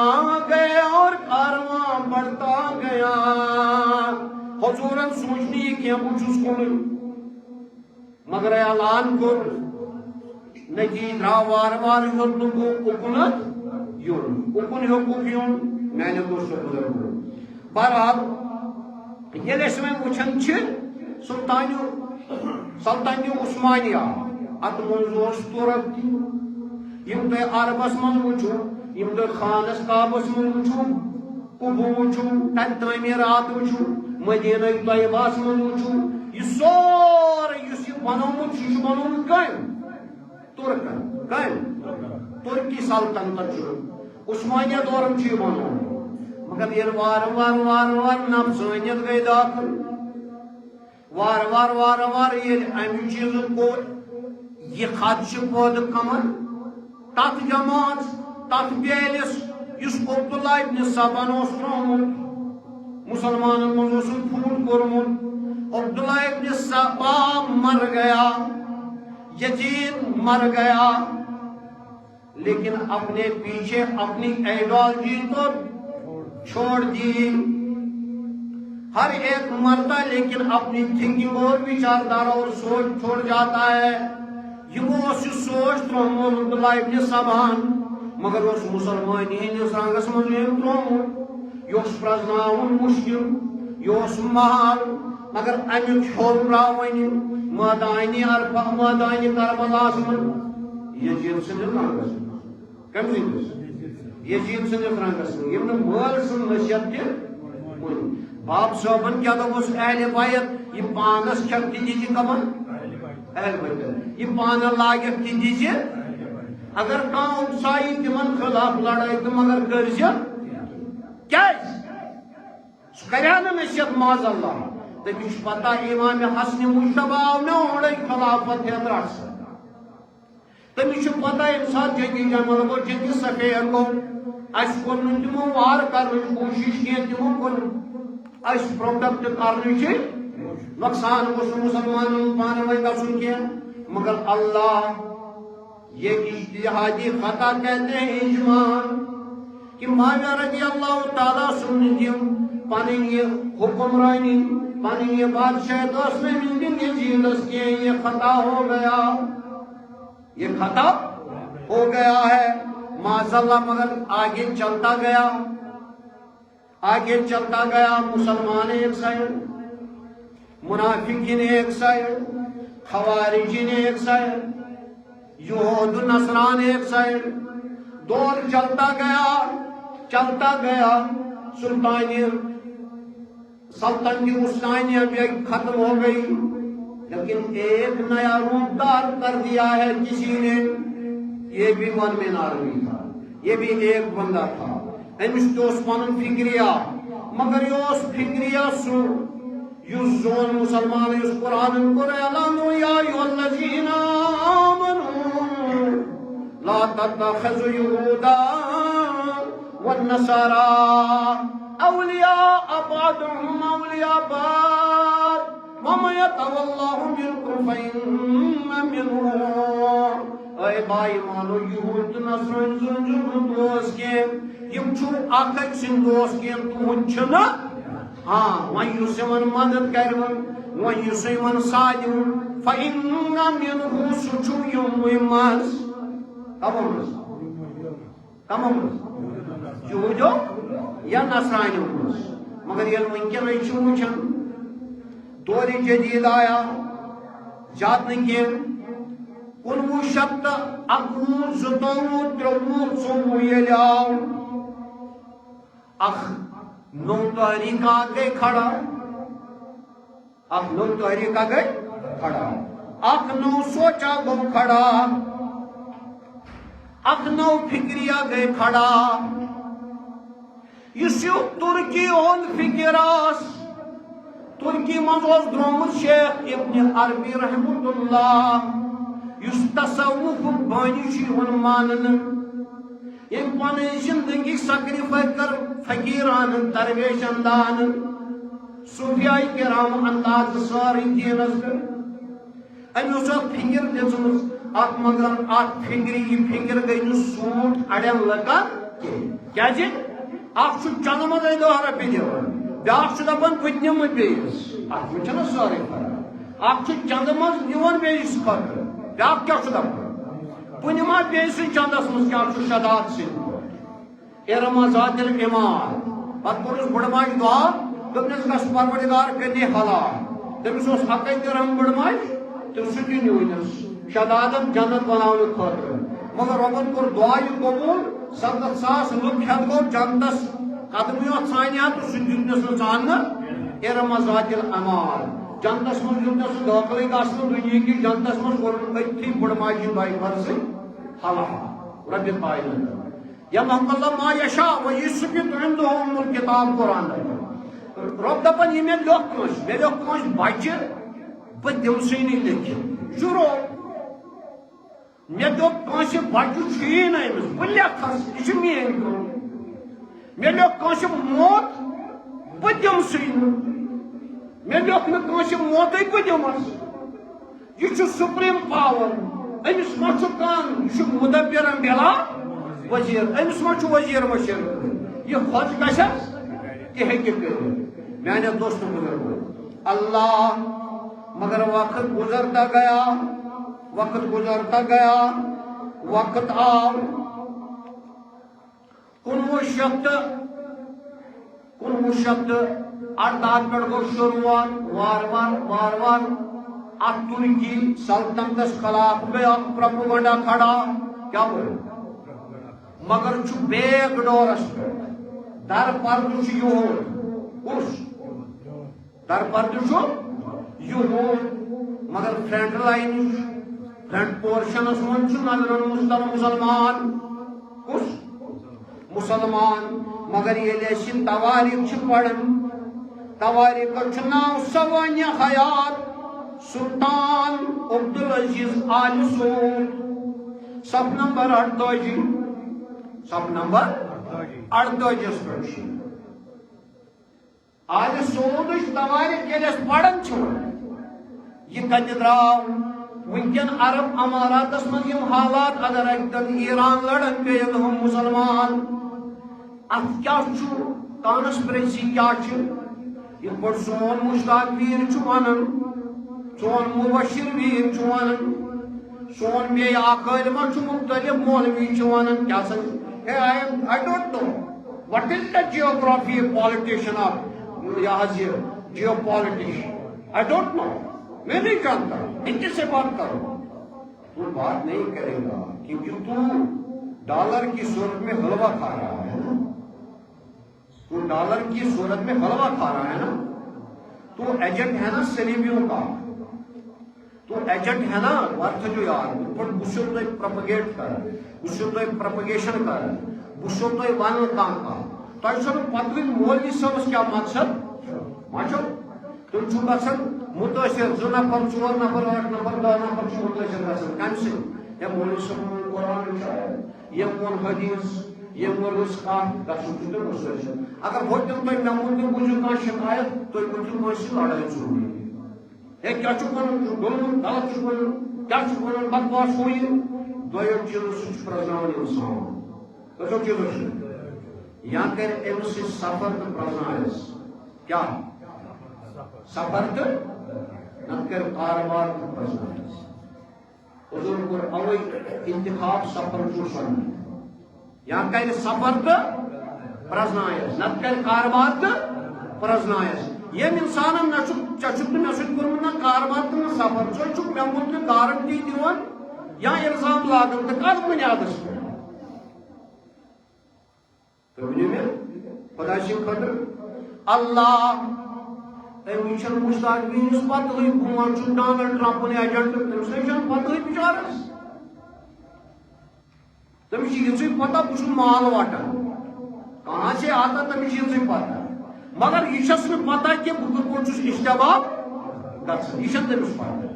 اور کارواں بڑھتا گیا حضورن سوچنی یہ کیا بچھس کن مگر اعلان کر نتیجہ درا وار وار ہیوٚت نہٕ بہٕ اُکنتھ یُن اُکُن ہیوٚکُکھ یُن میانہِ دوستو بُزرگو بہرحال ییٚلہِ أسۍ وۄنۍ وٕچھان چھِ سلطنتہِ عثمانیہ اتھ منٛز اوس تُرک تہِ یِم تۄہہِ عربس منٛز وٕچھو یِم تۄہہِ خانس کعبس منٛز وٕچھو قُبہٕ وٕچھو تتہِ تعمیٖرات وٕچھو مدیٖنہ طیبہس منٛز وٕچھو یہِ سورُے یُس یہِ بنومُت چھُ یہِ چھُ بنومُت کٔمۍ تُرکن کٔمۍ تُرکی سلطنت چھُ عثمانیہ دورن چھُ یہِ بنومُت مگر ییٚلہِ وارٕ نفسٲنیت گٔے داخل وارٕ ییٚلہِ امہِ چیٖزُک گوٚو یہِ خدشہِ پٲدٕ کمن تتھ جماعت تتھ بیلِس یُس عبداللہ ابن سبن اوس ترٛوومُت مسلمانن منٛز اوسُن پھوٗٹ کوٚرمُت عبداللہ ابن سبا مر گیا یزید مر گیا لیکن اپنے پیچھے اپنی آئیڈیالوجی کو چھوڑ دی ہر ایک مرتا لیکن اپنی تھنکنگ اور وچاردھارا اور سوچ چھوڑ جاتا ہے یہ سوچ ترٛوومُت عبداللہ ابن سبان مگر اس مسلمانی ہندس رنگس من ترٛوومُت یہ اوس پرزناوُن مشکل یہ اوس محال مگر امیُک ہیوٚر درٛاو وۄنۍ مٲدانہِ عرفہ مٲدانہِ کربلاہس منٛز یزید سٕنٛدِس رنگس منٛز کٔمۍ سٕنٛدِس یزید سٕنٛدِس رنگس منٛز یِم نہٕ مٲلۍ سٕنٛز نصیحت تہِ باب صٲبن کیٛاہ دوٚپُس اہلِ بیت یہِ پانس کھٮ۪تھ تہِ دِژِ کمن اہلِ بیت یہِ پانہٕ لاگٮ۪کھ تہِ دِژِ اگر کانٛہہ اُکسایی تِمن خلاف لڑٲے تہٕ مگر کٔرزِ کیٛازِ سُہ کرِہا نہٕ نصیحت معاذ اللہ تٔمِس چھِ پتہ امام حسنِ مجتبیٰ آو مےٚ اورے خلافت ہٮ۪تھ رٹھ تٔمِس چھُ پتہ ییٚمہِ ساتہٕ جنگی جمل گوٚو جنگی سفیر گوٚو اَسہِ کوٚر نہٕ تِمو وارٕ کرنٕچ کوٗشش کینٛہہ تِمو کوٚر اَسہِ پروٹیکٹ کرنٕچ نۄقصان گوٚژھ نہٕ مُسلمانن پانہٕ ؤنۍ گژھُن کینٛہہ مگر اللہ یہ اجتہادی خطا کہتے ہیں اجماع کہ معاویہ رضی اللہ تعالیٰ سن پنن یہ حکمرانی پنن یہ بادشاہت اس میں دن یزیدس کے یہ خطا ہو گیا یہ خطا ہو گیا ہے معاذ اللہ مگر آگے چلتا گیا مسلمان ایک سائڈ منافقین ایک سائڈ خوارجین ایک سائڈ یہود نصران ایک سائڈ دور چلتا گیا سلطنت عثمانیہ بھی ختم ہو گئی لیکن ایک نیا روپ دار کر دیا ہے کسی نے یہ بھی ون مین آرمی تھا یہ بھی ایک بندہ تھا امس تہ پن فکریہ مگر یہ فکریہ سو یس زون مسلمان یس قرآن کور اعلان یا ایھا الذین آمنوا لا تتخذوا یہودا والنصارى اولیاء بعضهم اولیاء بعض ومن يتولهم منكم فإنه منهم اے بھائی مانو یہود نصران زن دوست کے یم چھو اکھ سن دوست کے تہن چھنا ہاں وۄنۍ یُس یِمن مدد کرِ وۄنۍ یُس یِمن ساتھ دِوُن فإنه منهم سُہ چھُ یِموٕے منٛز کمو منٛز یہوٗدیو یا نصرانیو منٛز مگر ییٚلہِ وٕنکٮ۪نٕے چھِ وٕچھان دورِ جدید آیا زیادٕ نہٕ کینٛہہ 1911 زٕتووُہ ترٛووُہ ژوٚوُہ ییٚلہِ آو اکھ نوٚو تحریٖکا گٔے کھڑا اکھ نوٚو تحریٖکا گٔے کھڑا اکھ نوٚو سونٛچا گوٚو کھڑا اخ نو فکریہ گئی کھڑا اس ترکی ہند فکر ترکی مز درمت شیخ ابن عربی رحمۃ اللہ اس تصوف بانی مانن یم پن زندگی سیکریفائی کر فقیران درویش اندان صوفیاء کرام انداز ساری دینس پہ امس فکر دم ات مگر ات فکری یہ فکر گئی نا سوٹ اڑین لگان کی اخ چند مز دہ رپی دان بیاکھ دپان بہ نم بیس ات میں ساری فرق اخ چند مز دان بیس خطر بیاکھ کیا دپان بہ نما بیس چندس مز کیا شداد سن ارم ذات العماد پتہ کورس بڑ ماج دعا دپنس گس پروردگار کرنی حلال تمس حقے کرم بڑ ماج تو سہ نیونس شدادت جنت بنانے خاطر مگر ربن کور دعا قبول 70,000 لوگ ہیت گو جنتس قدمیو ثانیہ تو سہ دنس ژان ارم ذات العماد جنتس من دنس داخل گھن دنیا کی جنتس من کورتھی بڑ ماجی بائی فرض حلال رب کائنات یا محمد اللہ ما یشاء و یثبت عنده الکتاب قرآن رب دپان یہ میں لوگ کنس بچہ بہ دمسے نہیں لیکن شروع مے دوپ کنس بچہ چھی نا امس بہ لکھس یہ مین کام مے لوگ کنس موت بہ دمسے مے لوگ نا کنس موت بہ دمس یہ سپریم پاور امس ما کان یہ مدبر بلا وزیر امس ما وزیر مشیر یہ خود گھس یہ ہیکہ کر میانے دوست بزرگ اللہ مگر وقت گزرتا گیا وقت آو 1948 پہ گو شروعات وار وار ات ترکی سلطنتس خلاف گئی پروپیگنڈا کھڑا کیا بولے مگر بیک ڈورس پہ در پردہ کس در پردہ مگر فرنٹ لائن فرنٹ پورشنس من نظر مسلمان کس مسلمان مگر یہ تواریخ پڑھن تواریخ ناو سوانح حیات سلطان عبدالعزیز آل سعود صف نمبر 38 صف نمبر 38 پہ آل سعود تواریخ یس پڑھن یہ کتہ درو ونکن عرب اماراتس من یم حالات اگر اکتن ایران لڑن پہ ہم مسلمان ات کیا کانسپریسی کیا یہ بڑ سون مشتاق ویر ونان سون مبشر ویر ونان سون بے عقائد من مختلف مولوی ونان کیا سن I don't know what is the geography of politician of geopolitics I don't know میں نہیں جانتا ان سے بات کرو تو بات نہیں کرے گا کیونکہ تو ڈالر کی صورت میں حلوہ کھا رہا ہے نا تو ڈالر کی صورت میں حلوہ کھا رہا ہے نا تو ایجنٹ ہے نا سلیبیوں کا تو ایجنٹ ہے نا ورتھ جو یار پر بسو تو پروپیگیٹ کر بسو تو پروپیگیشن کر بسو تو ون کام کا تو ایسا پتہ مولوی صاحب کیا مقصد ماشو تم چھو گژھن متاثر 2 نفر 4 نفر 8 نفر 10 نفر چھو متاثر گژھن کم سے یا مولوی صاحب قرآن یا مون حدیث یا مون رزقہ گژھن چھو تو متاثر اگر ہوتن تو نمون دن بوجھو کان شکایت تو کچھ ماشی لڑائی چھوڑی ہے کیا چھو کنن غلط غلط چھو کنن کیا چھو کنن بکواس ہوئی دویو چیز سچ پرزناون انسان تو چیز یا کر امس سفر تو پرزنائس کیا سفر تو نکر کاروبار تو پرزنائس حضور کو اوئی انتخاب سفر کو سن یا کر سفر تو پرزنائس نکر کاروبار تو پرزنائس یہ انسان نچ چچت نسل کرنا کاروبار تو سفر چھ چھ ممن تو گارنٹی دیوان یا الزام لاگن تو کس بنیادس پہ تو میں خدا سے خاطر اللہ ایشن مشتاق وینس پتہ کون چھ ڈونلڈ ٹرمپ ایجنٹ تمس پتہ بچارس تمہیں یہ پتہ بچ مال واٹن کہاں سے آتا تمہیں یہ پتہ مگر یہ پتہ کہ بہت پہ استعمال گھن یہ تمس پتہ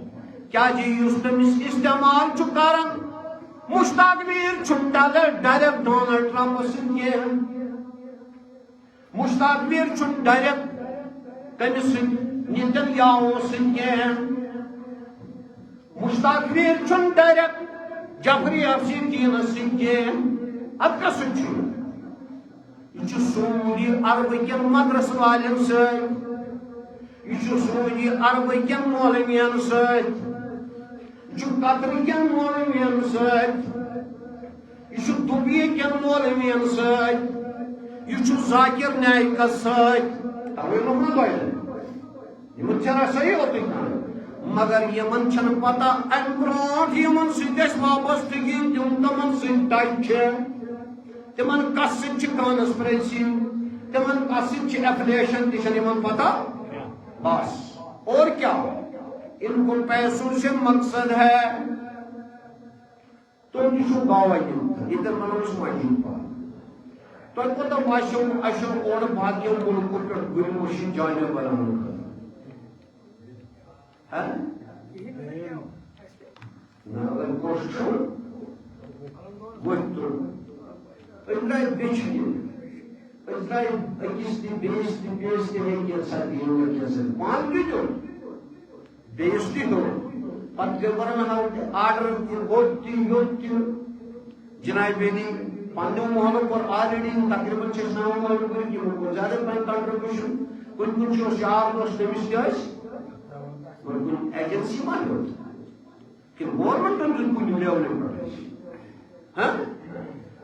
کیا اس تمس استعمال کران مشتاق میر ڈائریکٹ ڈونلڈ ٹرمپ سن مشتاق میر ڈائریکٹ کمس سن نیتن یاہو سن مشتاق میر ڈائریکٹ جعفری الدین سن اب کس یہ سعودی عرب کن مدرس والن یہ سعودی عرب کن مولوین قطر کن مولوین یہ دبئی کن مولوین یہ ذاکر نائکس صحیح ہوتی مگر یمن چھن پتہ ام برونٹ یمن سیدس وابستگی تمن سن ٹچ تمن کس کانسپریسی تمن کس ایفلیشن تھی پتہ بس اور کیا ان کو پیسوں سے مقصد ہے تم یہ گاوا ادھر منوس مجید پا تھی کوتہ واشو اشو اور باقی ملکوں پہ گلموشی جانے بنانے اگر کوشش درائے بیچنی درائے اکس تھی بیس تھی بیس تھی ہے مان لیجو بیستی ہو پتہ گئی ورن آرڈر ہوتی ہوتی جناب بیدی پانچوں محلوں پر آلریڈی تقریباً 6-9 محلوں پر کی ملکوں زیادہ پہن کنٹریبیوشن کچھ شعار دوست نویس جائز اور کچھ ایجنسی مانی ہوتا کہ گورنمنٹ ان کچھ لیولے پر ہاں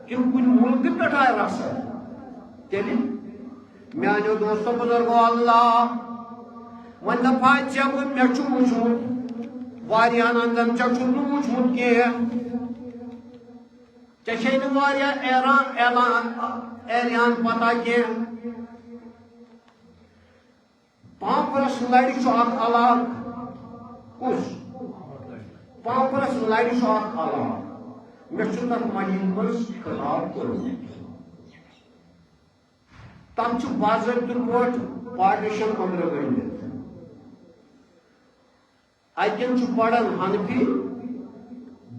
کہ کچھ ملک پٹھائے راسا تیلی میانیو دوستو بزرگو اللہ ون دفعہ جب میں وچمت واریاہن اندن چھ وچمت کی ایران پتہ کی پامپرس لڑی الگ کس پامپرس لڑی الگ میں تر مجید مز خطاب کورمت تم باضابطہ پہ پارٹیشن اندر گنڈت اتن پڑھان حنفی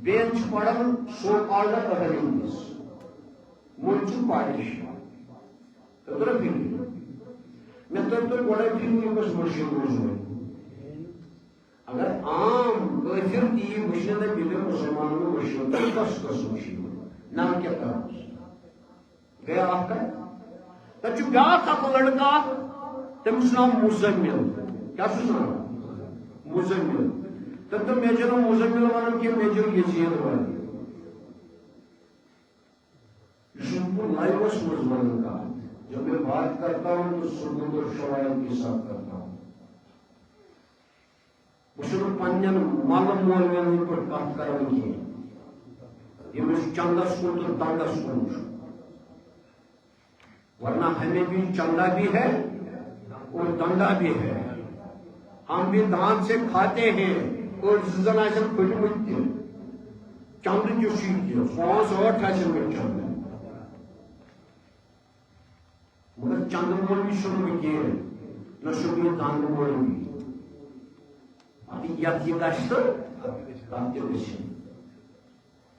بین پڑھان سو کالڈ اہرس مل پارٹیشن تر فکر میں تر تو گوڑے فکر بس مشکل روزمر اگر عام کافر تی وچھنے نا بل مسلمان مشکل تو کس کس مشکل نام کیا کرو گیا آپ کا تب بیاکھ اکھ لڑکا تمس نام مزمل کیا نام مزمل تب تو میجر مزمل ون کہ میجر یزید ون لائفس مز ون کا جب میں بات کرتا ہوں تو سنت اور شوائد کے ساتھ کرتا ہوں اس پن مل مولوین پہ کت کران کی یمس چندس کن تو دندس کن ورنہ ہمیں بھی چندہ بھی ہے اور دندا بھی ہے ہم بھی دان سے کھاتے ہیں اور زن آسن پھٹمت چند جو شیٹ 5-8 آسن چند مگر چند مول بھی شروع کی نہ شروع دان مول بھی ابھی یت یہ گھس تو تب تہ گھس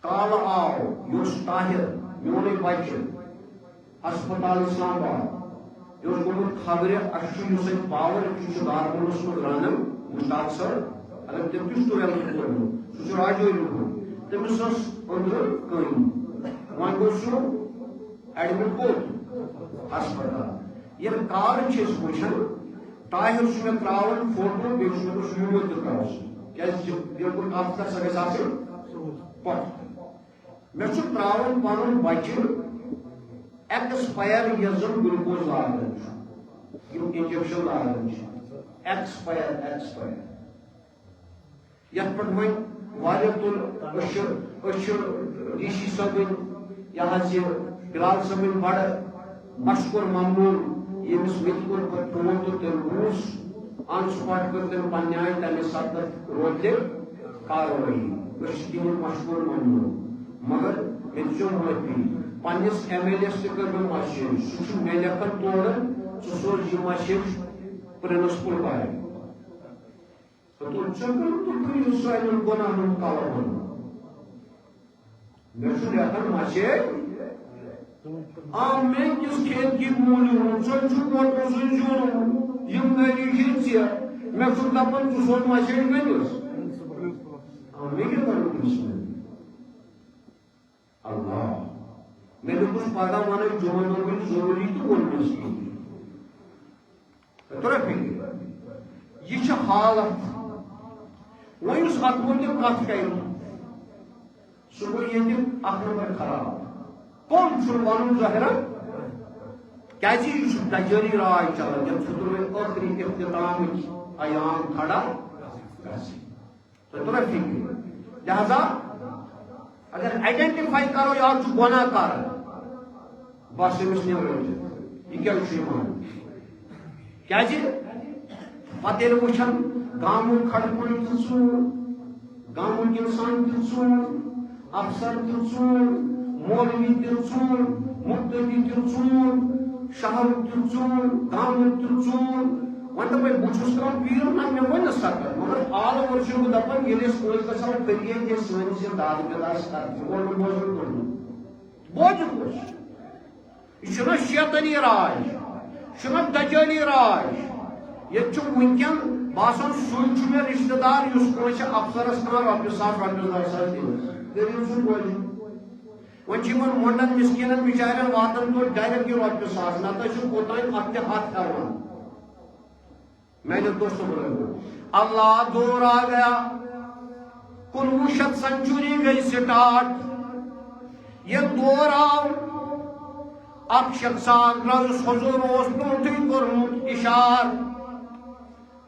کال آو یس طاہر میون بچہ ہسپتال اسلام آباد یہ گومت خبر اس پاور یہ دارمولس من رنان مشتاق صاحب اگر تم کس ٹویلتھ پورمت سہ راجوری ہند تمس اندر کن ون گو سہ ایڈمٹ کوت ہسپتال یہ کار وچان طاہر میں تراون فوٹو بیس ویڈیو تراؤ بالکل کت کر سا گھر پٹ میں تراون پن بچہ ایکسپائر یس زن گلوکوز لاگان انجیکشن لاگان ایکسپائر یت پہ تل ڈی سی صبن یہ بلال صبن بڑ مشکور ممنون یمس مت کور پہ فون تو تم روس آن سپاٹ کر تم پنہ آئی تمہ ساتھ روز کاروائی تہن مشکور ممنون مگر مجھے معافی پنس ایم ایل ایس تک کر مشیر سہ مے لیکن تور سوز یہ مشیر پرنسپل پائے تو چکر سان گناہن کلر مجھے لیکن مشیر میں کس کھیت کی مولی ہوں سن ذمہ میں دپان سوز مشیر گنس میں کیا کروں اللہ میں نے کچھ پاگا مانا جمعہ نوبل ضروری تو ونس ترا فکر یہ حالت وۄنۍ یُس اتھ متعلق کتھ کرِ سُہ گوٚو ییٚتہِ اکھ نمبر خراب کون چھُنہٕ ونُن ظٲہرا کیازِ یہِ چھُ دجٲری راے چلان ییٚمہِ سۭتۍ ٲخری اختتامٕکۍ ایام کھڑا گژھِ تۄہہِ ترا فکر لہذا اگر آئیڈینٹیفائی کرو یا گناہ کار بس امس نیبر یہ کیا مان کیا پتہ وچان گامک کھڑپن تہ ژوٗر گامک انسان تہ ژوٗر افسر تہ ژوٗر مولوی تہ ژوٗر مقتدی تہ ژوٗر شہرک تہ ژوٗر گامک تہ ژوٗر وۄنۍ دپے بہٕ چھُس کران پیٖر نہ مےٚ ؤنۍ سکت مگر آل اوور چھُس بہٕ دپان ییٚلہِ أسۍ کٲنٛسہِ گژھو فریاد ییٚلہِ سٲنِس یہِ داد گِلاس کر بوزُن بوزُن یہ چھُنہ شیطانی راج چھُنہ دجٲلی راج ییٚتہِ چھُ وٕنکٮ۪ن باسان سُے چھُ مےٚ رشتہٕ دار یُس کٲنٛسہِ افسرس کانٛہہ رۄپیہِ ساس رۄپیہِ دہ ساس دِوان غریٖب سُنٛد بوزِ وۄنۍ چھِ یِمن مۄنڈن مسکیٖنن بِچارٮ۪ن واتان توتہِ ڈایریکٹ یہِ رۄپیہِ ساس نتہٕ ٲسِو کوتام اتھ تہِ ہتھ ہٮ۪وان میرے دوستوں بزرگوں اللہ دور آ گیا 1900 سنچری گئی سٹارٹ یہ دور آو اک شخص اس حضور اس برونٹھی کورمت اشار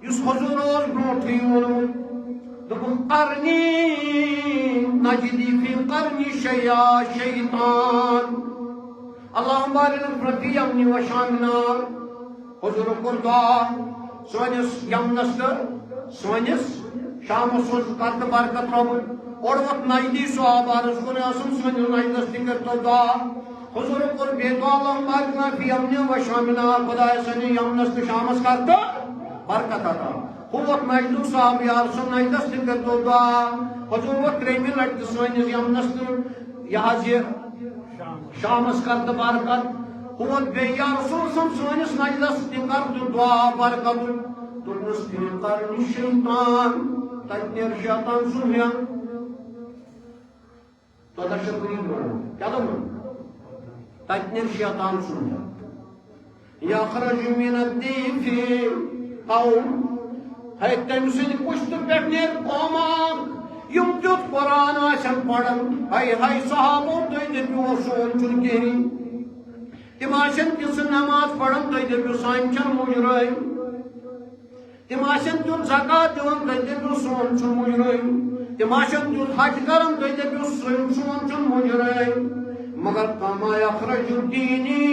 اس حضور اس برونٹھی ونمت دپن قرنی نجدی فی قرنی شیا شیطان اللہم بارک فی امنی و شامنا حضور کور دعا سونس یمنس تو سونس شامس کت برکت روت اور وقت نجدی صحابارس کن سونس نجدس تک تو دعا حضور کور بے دعا اللہم بارک فی امنی و شامنا خدا سنی یمنس تو شامس کت برکت عطا وقت نجد صحاب یار سن نجدس تک تو دعا حضور وقت تریمی لٹ سونس یمنس تو یہ شامس کت برکت قوت بے یا رسول سونس نجدس تکر تو دعا برکت تنس فی قرن شیطان تنیر شیطان سنیا تو در شکری برو کیا دوں تنیر شیطان سنیا یخرج من الدیفی قوم ہے تمسن پشت پیٹ نیر قومان یم تیت قرآن آسن پڑھن ہے صحابوں تو دپیو سون چنکی تماشن تس نماز پڑھن تھی دپیو سان چھ مجرم تماشن تیت زکات دون تھی دپیو سون چھ مجرم تماشن تیت حج کرن تھی دپیو سون چھ مجرم مگر کما یخرج الدینی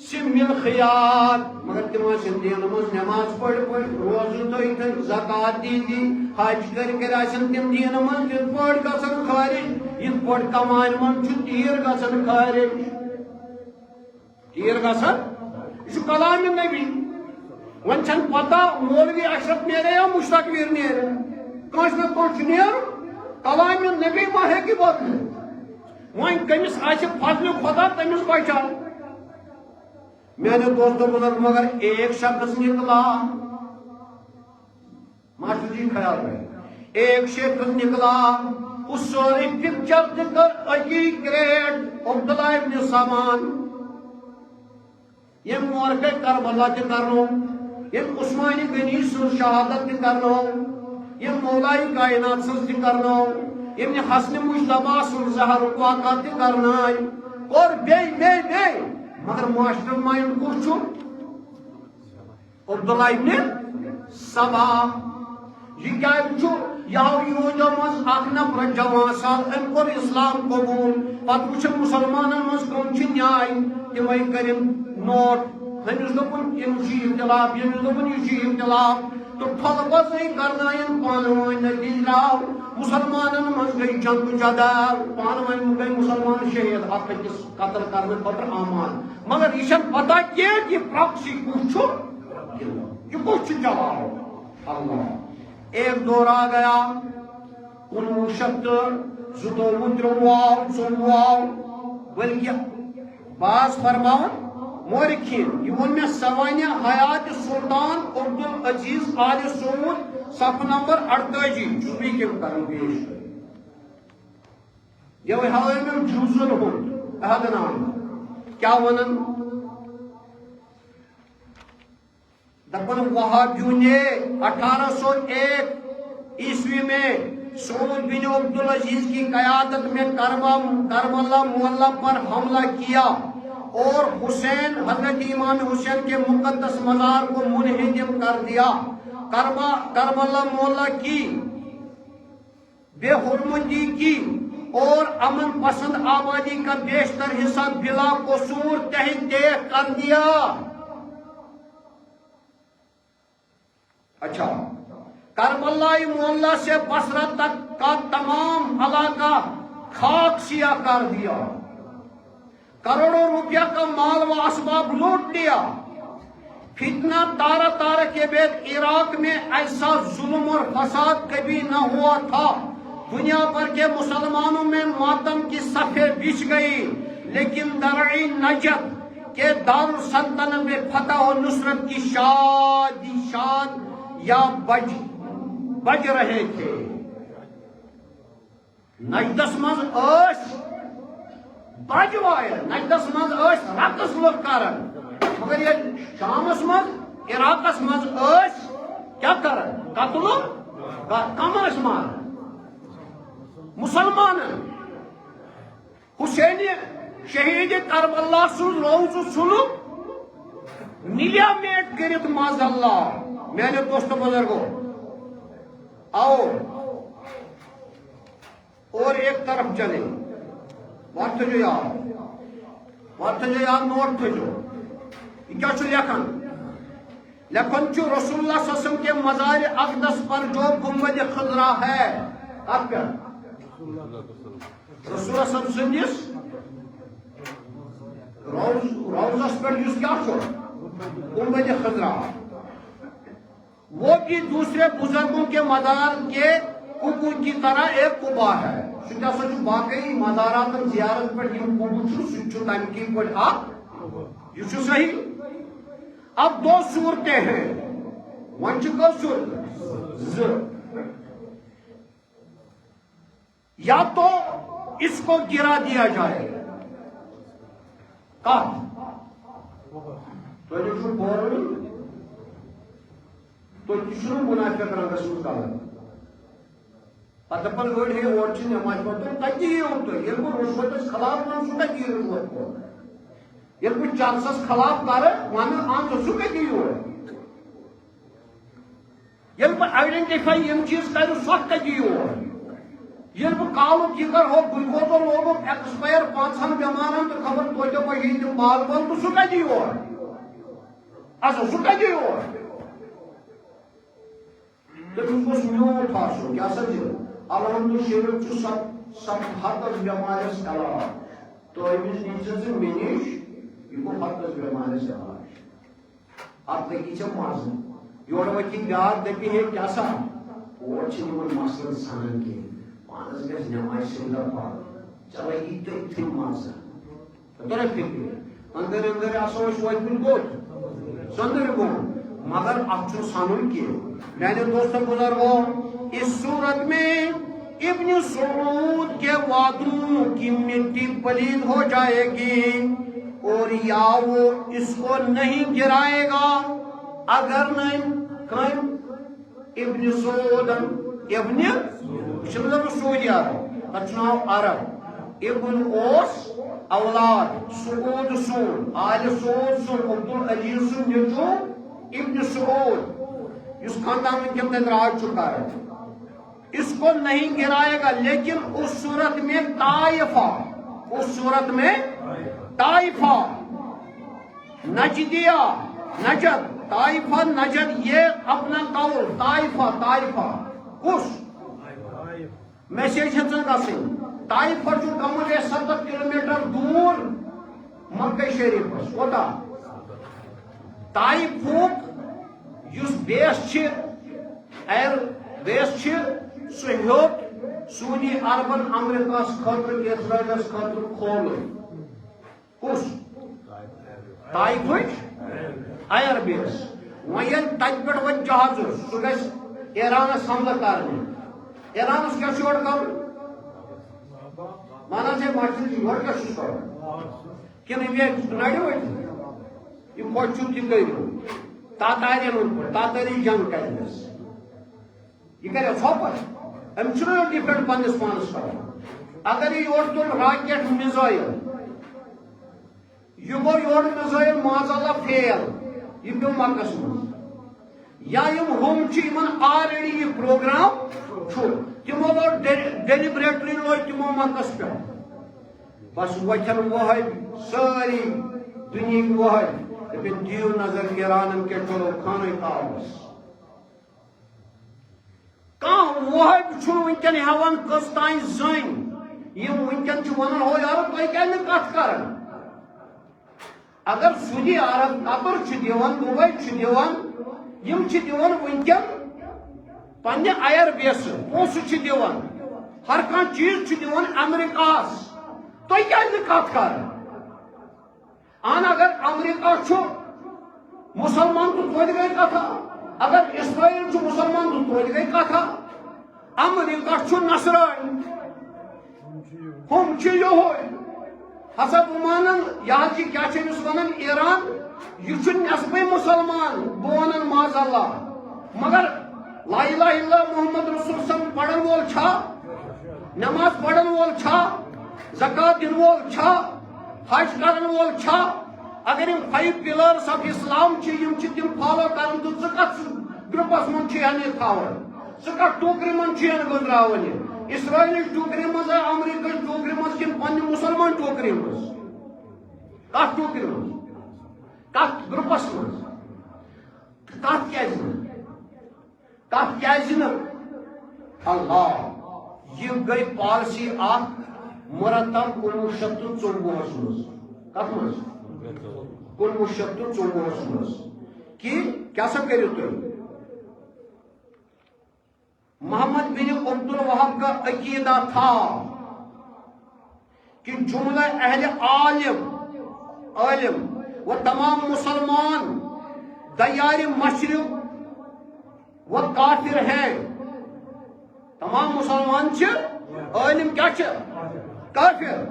سم الخیال مگر تماشن دین مز نماز پڑھ پڑھ روز تھی زکات دی حج کر آسن تم دین من تت پڑھ گھن خارج یہ پڑھ کمان من تیر گھن خارج تیر گھن یہ کلام نبی ون چھن پتہ مولوی اشرف نیرے یا مشتاق ویر نیرے کانس نہ کانس نیر کلام نبی ما ہے کہ بدل ون کمس آس فضل خدا تمس بچا میرے دوستوں بزرگ مگر ایک شخص نکلا ماسٹر جی خیال رہے ایک شخص نکلا اس سوری پکچر دکھر اکی کریٹ عبداللہ ابن سامان یہ مورکہ کربلا تی کرنو یہ عثمانی غنی سن شہادت تی کرنو یہ مولائی کائنات سن تی کرنو یہ حسن مجتبہ سن زہر واقع تی کرنائی اور بے مگر ماسٹر مائنڈ کو چھو عبداللہ ابن سبا یہ کیا چھو یاو یوجا مز اخ نفر جوان سال ام کور اسلام قبول پت وچھن مسلمانن مز کم چھ نیائی تمے کرن نوٹ ہمس دپن یم چھ اختلاف یم دپن یہ چھ اختلاف تو پھل بازی کرنائن پانوان نتیج راو مسلمانن من گئی جنگ جدال پانوان گئی مسلمان شہید حق کس قتل کرنے خاطر آمان مگر یہ پتہ یہ پراکسی کچھ یہ کچھ جواب اللہ ایک دور آ گیا 1972 بلکہ باز فرماؤں مورخین یہ ون میں سوانح حیات سلطان عبدالعزیز آل سعود صفحہ نمبر 48 چھپی کے کروں پیش یہ حوالے میں جوزن ہوں احد نام کیا ونن دپن وہابیوں نے 1801 عیسوی میں سعود بن عبدالعزیز کی قیادت میں کربلا محلہ پر حملہ کیا اور حسین حضرت امام حسین کے مقدس مزار کو منہدم کر دیا کربلا محلہ کی بے حرمتی کی اور امن پسند آبادی کا بیشتر حصہ بلا قصور تحت دیکھ کر دیا اچھا کربلا محلہ سے بصرہ تک کا تمام علاقہ خاک سیاہ کر دیا کروڑوں روپیہ کا مال و اسباب لوٹ لیا فتنہ تارہ کے بعد عراق میں ایسا ظلم اور فساد کبھی نہ ہوا تھا دنیا بھر کے مسلمانوں میں ماتم کی صفیں بچھ گئی لیکن درعی نجد کے دارالسلطنت میں فتح و نصرت کی شاد یا بج رہے تھے نجدس مز بجوائے نجدس مز رقص لوگ کرن مگر یہ شامس مز عراقس مز کیا کرن قتل کمرس مار مسلمان حسین شہید کربلا سن روز سنو ملیا میٹ کرت ماذ اللہ میرے دوست بزرگوں آؤ اور ایک طرف چلے وقت جو یاد نوٹ تھے جو یہ کیا چھو لیکن جو رسول اللہ صلی اللہ علیہ وسلم کے مزار اقدس پر جو گنبد خضرا ہے آپ کیا رسول اللہ صلی اللہ علیہ وسلم روزس پر جس کیا چھو گنبد خضرا وہ بھی دوسرے بزرگوں کے مزار کے قبور کی طرح ایک قبا ہے سنجا سچو باقی مزارات زیارت پر یہ قبور چھو سنچو تنکی پر آپ یہ چھو صحیح اب دو صورتیں ہیں ونچ کو صورت یا تو اس کو گرا دیا جائے کہا تو یہ چھو بورنی تو کشنو منافق رنگ سوز کا پتہ پر گوڑ ہے اور چیز نماز پڑھتے ہیں تجیہ ہی ہوتا ہے یہ کو رشوت اس خلاف مان سکتا کی رشوت کو یہ کو چانسس خلاف کارے وانا آن تو سکے کی ہو ہے یہ کو آئیڈنٹیفائی یہ چیز کا جو سخت کی ہو ہے یہ کو کالو کی کر ہو گلگو تو لوگوں ایکسپائر 5 بیماران تو خبر توجہ پر یہ جو بال بال تو سکے کی ہو ہے ایسا سکے کی ہو ہے لیکن اس کو سنیوں تھا سو کیا سجھے الحمد شریف چو سب حد از بیمارس علاج تو امیز نیچے سے منیش یہ کو حد از بیمارس علاج اب تکی چھے مازن یوڑا وکی بیاد دیکھیں ہے کیا سا اور چھے نیون مسئلہ سانن کے پانس گیس نمائی سندر پاک چلا ہی تو اتنی مازن تو رہے فکر اندر آسوش وائد بن گوٹ سندر گوٹ مگر اب چھو سانن کے میں نے دوستوں بزرگوں اس صورت میں ابن سعود کے وعدوں کی مٹی پلید ہو جائے گی اور یا وہ اس کو نہیں گرائے گا اگر نہیں قائم ابن سعود ابن شمزم سعودیہ تچناو عرب ابن اوس اولاد سعود سون آل سعود سون عبدالعزیز سون نجو ابن سعود اس خاندان میں کتنے دراج چکا ہے اس کو نہیں گرائے گا لیکن اس صورت میں طائفہ نجدیہ نجد طائفہ نجد یہ اپنا قول طائفہ کس میسیج ہن گژھن طائفہ چھُ کم از 70 کلومیٹر دور مکہ شریف کوتا طائفُک یُس بیس چھِ ایئر بیس چھِ سُہ ہیوٚت سعودی عربن امریکاہس خٲطرٕ اسرائیلس خٲطرٕ کھولُن کس طائفٕچ ایئر بیس وۄنۍ ییٚلہِ تتہِ پٮ۪ٹھ وۄنۍ جہاز سُہ گژھِ ایرانس حملہٕ کرنہِ ایرانس کیٛاہ چھُ یورٕ کرُن وَنان چھے مسجد یورٕ کیٛاہ چھُس کرُن کِنہٕ یہِ نَرِ وٲتۍ یہِ خۄش چھُ تہِ کٔرِو تاتارین ہُنٛد پٲٹھۍ تاتٲری جنگ کرنس یہ کرے ژھۄپر أمِس چھُنہٕ یورٕ ڈِفینڈ پننس پانس کران اگر یہِ یورٕ تُلہِ راکیٹ میزایل یہ گو یور میزایل معاذ اللہ فیل یہ پیو مکس منٛز یا یم ہُم چھِ یمن آلریڈی یہ پروگرام چھُ تمو لوگ ڈیلیبریٹلی لوگ تمو مکس پٮ۪ٹھ بس وۄتھن وہے سٲری دُنیہِکۍ وہے دپن دِیِو نظر ایرانن کیٛاہ چلو خانہ کعبس کانٛہہ وہے چھُنہٕ وٕنکٮ۪ن ہٮ۪وان کٔژ تانۍ زٔنۍ یِم وٕنکٮ۪ن چھِ ونان ہو یارو تُہۍ کیٛازِ نہٕ کتھ کران اگر سعودی عرب قطر چھُ دِوان دبئی چھُ دِوان یم چھِ دِوان وٕنکٮ۪ن پننہِ ایئر بیسہٕ پونٛسہٕ چھِ دِوان ہر کانٛہہ چیٖز چھُ دِوان امریکاہس تُہۍ کیٛازِ نہٕ کتھ کران اہن اگر امریکہ چھُ مسلمان تو توتہِ گٔے کتھا اگر اسرائیل چھُ مسلمان تو توتہِ گٔے کتھا امریکہ چھُ نصرٲنۍ ہُم چھِ یہوے ہسا بہٕ مانن یہ حظ یہِ کیٛاہ چھِ أمِس ونان ایران یہِ چھُ نٮ۪صفے مُسلمان بہٕ ونان معاذ اللہ مگر لا الہ الا محمد رسول صلی پرن وول چھا نماز پرن وول چھا زکات دن وول چھا حج کرن وول چھا اگر یم 5 پلرس آف اسلام چھِ یم چھِ تم فالو کران تو ژٕ کتھ گروپس منٛز چھِ ہن یہِ تھاوان ژٕ کتھ ٹوکرِ منٛز چھِ ہن گٔنٛزراوان یہِ اسرائیلٕچ ٹوکرِ منٛز امریکہٕچ ٹوکرِ منٛز کِنہٕ پننہِ مسلمان ٹوکرِ منٛز کتھ ٹوکرِ منٛز کتھ گروپس منٛز کتھ کیٛازِ نہٕ اللہ یہ گئی پالسی اکھ مرتب 1924 منٛز کتھ منٛز 1924 منٛز کہ کیٛاہ سا کٔرِو تُہۍ محمد بن عبد الوہاب کا عقیدہ تھا کہ جملہ اہل عالم وہ تمام مسلمان دیار مشرق وہ کافر ہیں تمام مسلمان چھ عالم کیا چھ کافر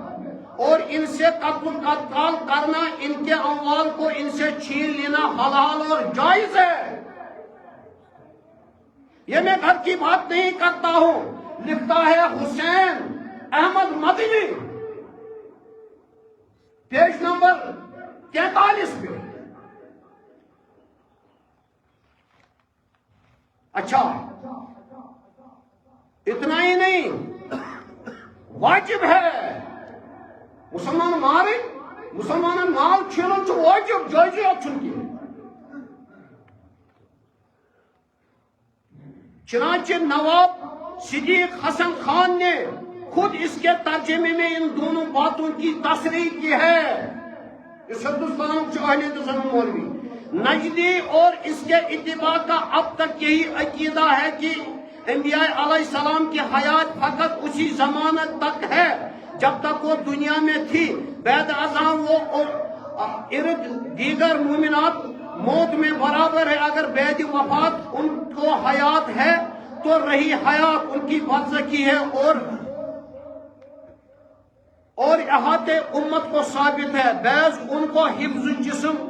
اور ان سے قتل قتال کرنا ان کے اموال کو ان سے چھین لینا حلال اور جائز ہے یہ میں گھر کی بات نہیں کرتا ہوں لکھتا ہے حسین احمد مدنی پیج نمبر 43 پہ اچھا اتنا ہی نہیں واجب ہے مسلمان مارے مسلمان مال چھینن چھُ واجب جائزیات چھُنہٕ کینٛہہ چنانچہ نواب صدیق حسن خان نے خود اس کے ترجمے میں ان دونوں باتوں کی تصریح کی ہے اس ہندوستان کے اہل حدیث مولوی نجدی اور اس کے اتباع کا اب تک یہی عقیدہ ہے کہ انبیاء علیہ السلام کی حیات فقط اسی زمانہ تک ہے جب تک وہ دنیا میں تھی بعد ازاں وہ ارد دیگر مومنات موت میں برابر ہے اگر بعد وفات ان کو حیات ہے تو رہی حیات ان کی برزخی ہے اور احاطے امت کو ثابت ہے بعض ان کو حفظ جسم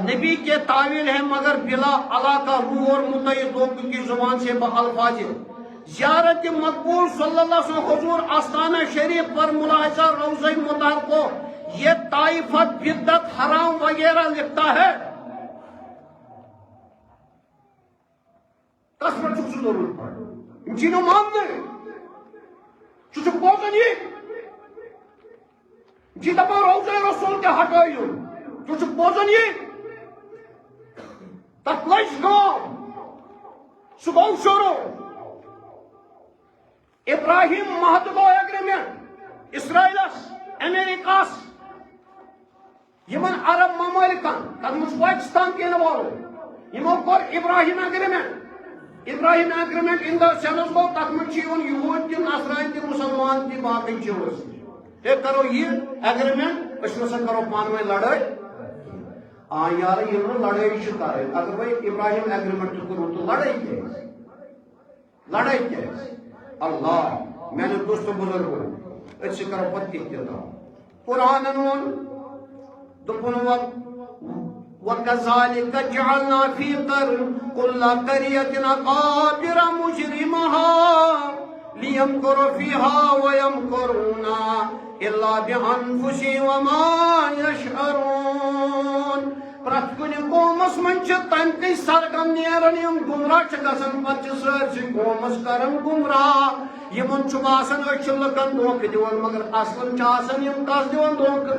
نبی کے تعویل ہے مگر بلا علاقہ روح اور متعید لوگوں کی زبان سے الفاظ زیارت مقبول صلی اللہ علیہ وسلم حضور آستانہ شریف پر ملاحظہ روضہ مطہر کو یہ طائفت بدعت حرام وغیرہ لکھتا ہے کس پر چھو ضرورت پڑ ان چیزوں ماننے چھو بوزن یہ جی دپا روضہ رسول کے ہٹائیو چھو بوزن یہ تک لج گو سہ گو شروع ابراہیم مہد گو ایگریمنٹ اسرائیلس امریکاس یمن عرب ممالکن تک مجھ پاکستان کے انوالو یمو کور ابراہیم ایگریمنٹ ان دا سینس گو تک مجھ یہود تہ نصرانی تہ مسلمان تہ باقی چیز تے کرو یہ ایگریمنٹ اس میں سے کرو پانوے لڑائی یار یہ لڑائی کرے اگر بھائی ابراہیم ایگریمنٹ کرو تو لڑائی کیا اللہ میں نے دوستو بزرگو اس سے کرو پتہ کیا قرآن وَكَذَلِكَ جَعَلْنَا فِي كُلَّ قَرْيَةٍ أَكَابِرَ مُجْرِمَهَا لِيَمْكُرُوا فِيهَا وَيَمْكُرُونَ إِلَّا بِأَنفُسِهِمْ وَمَا يَشْعُرُونَ پرت کُنہِ قومس منٛز چھِ تَمہِ کِنۍ سرگم نیران یِم گمراہ چھِ گژھان پتہٕ چھِ سٲرسٕے قومس کران گمراہ یِمن چھُ باسان أسۍ چھِ لُکن دھوکہٕ دِوان مگر اصلن چھِ آسان یِم کس دِوان دھوکہٕ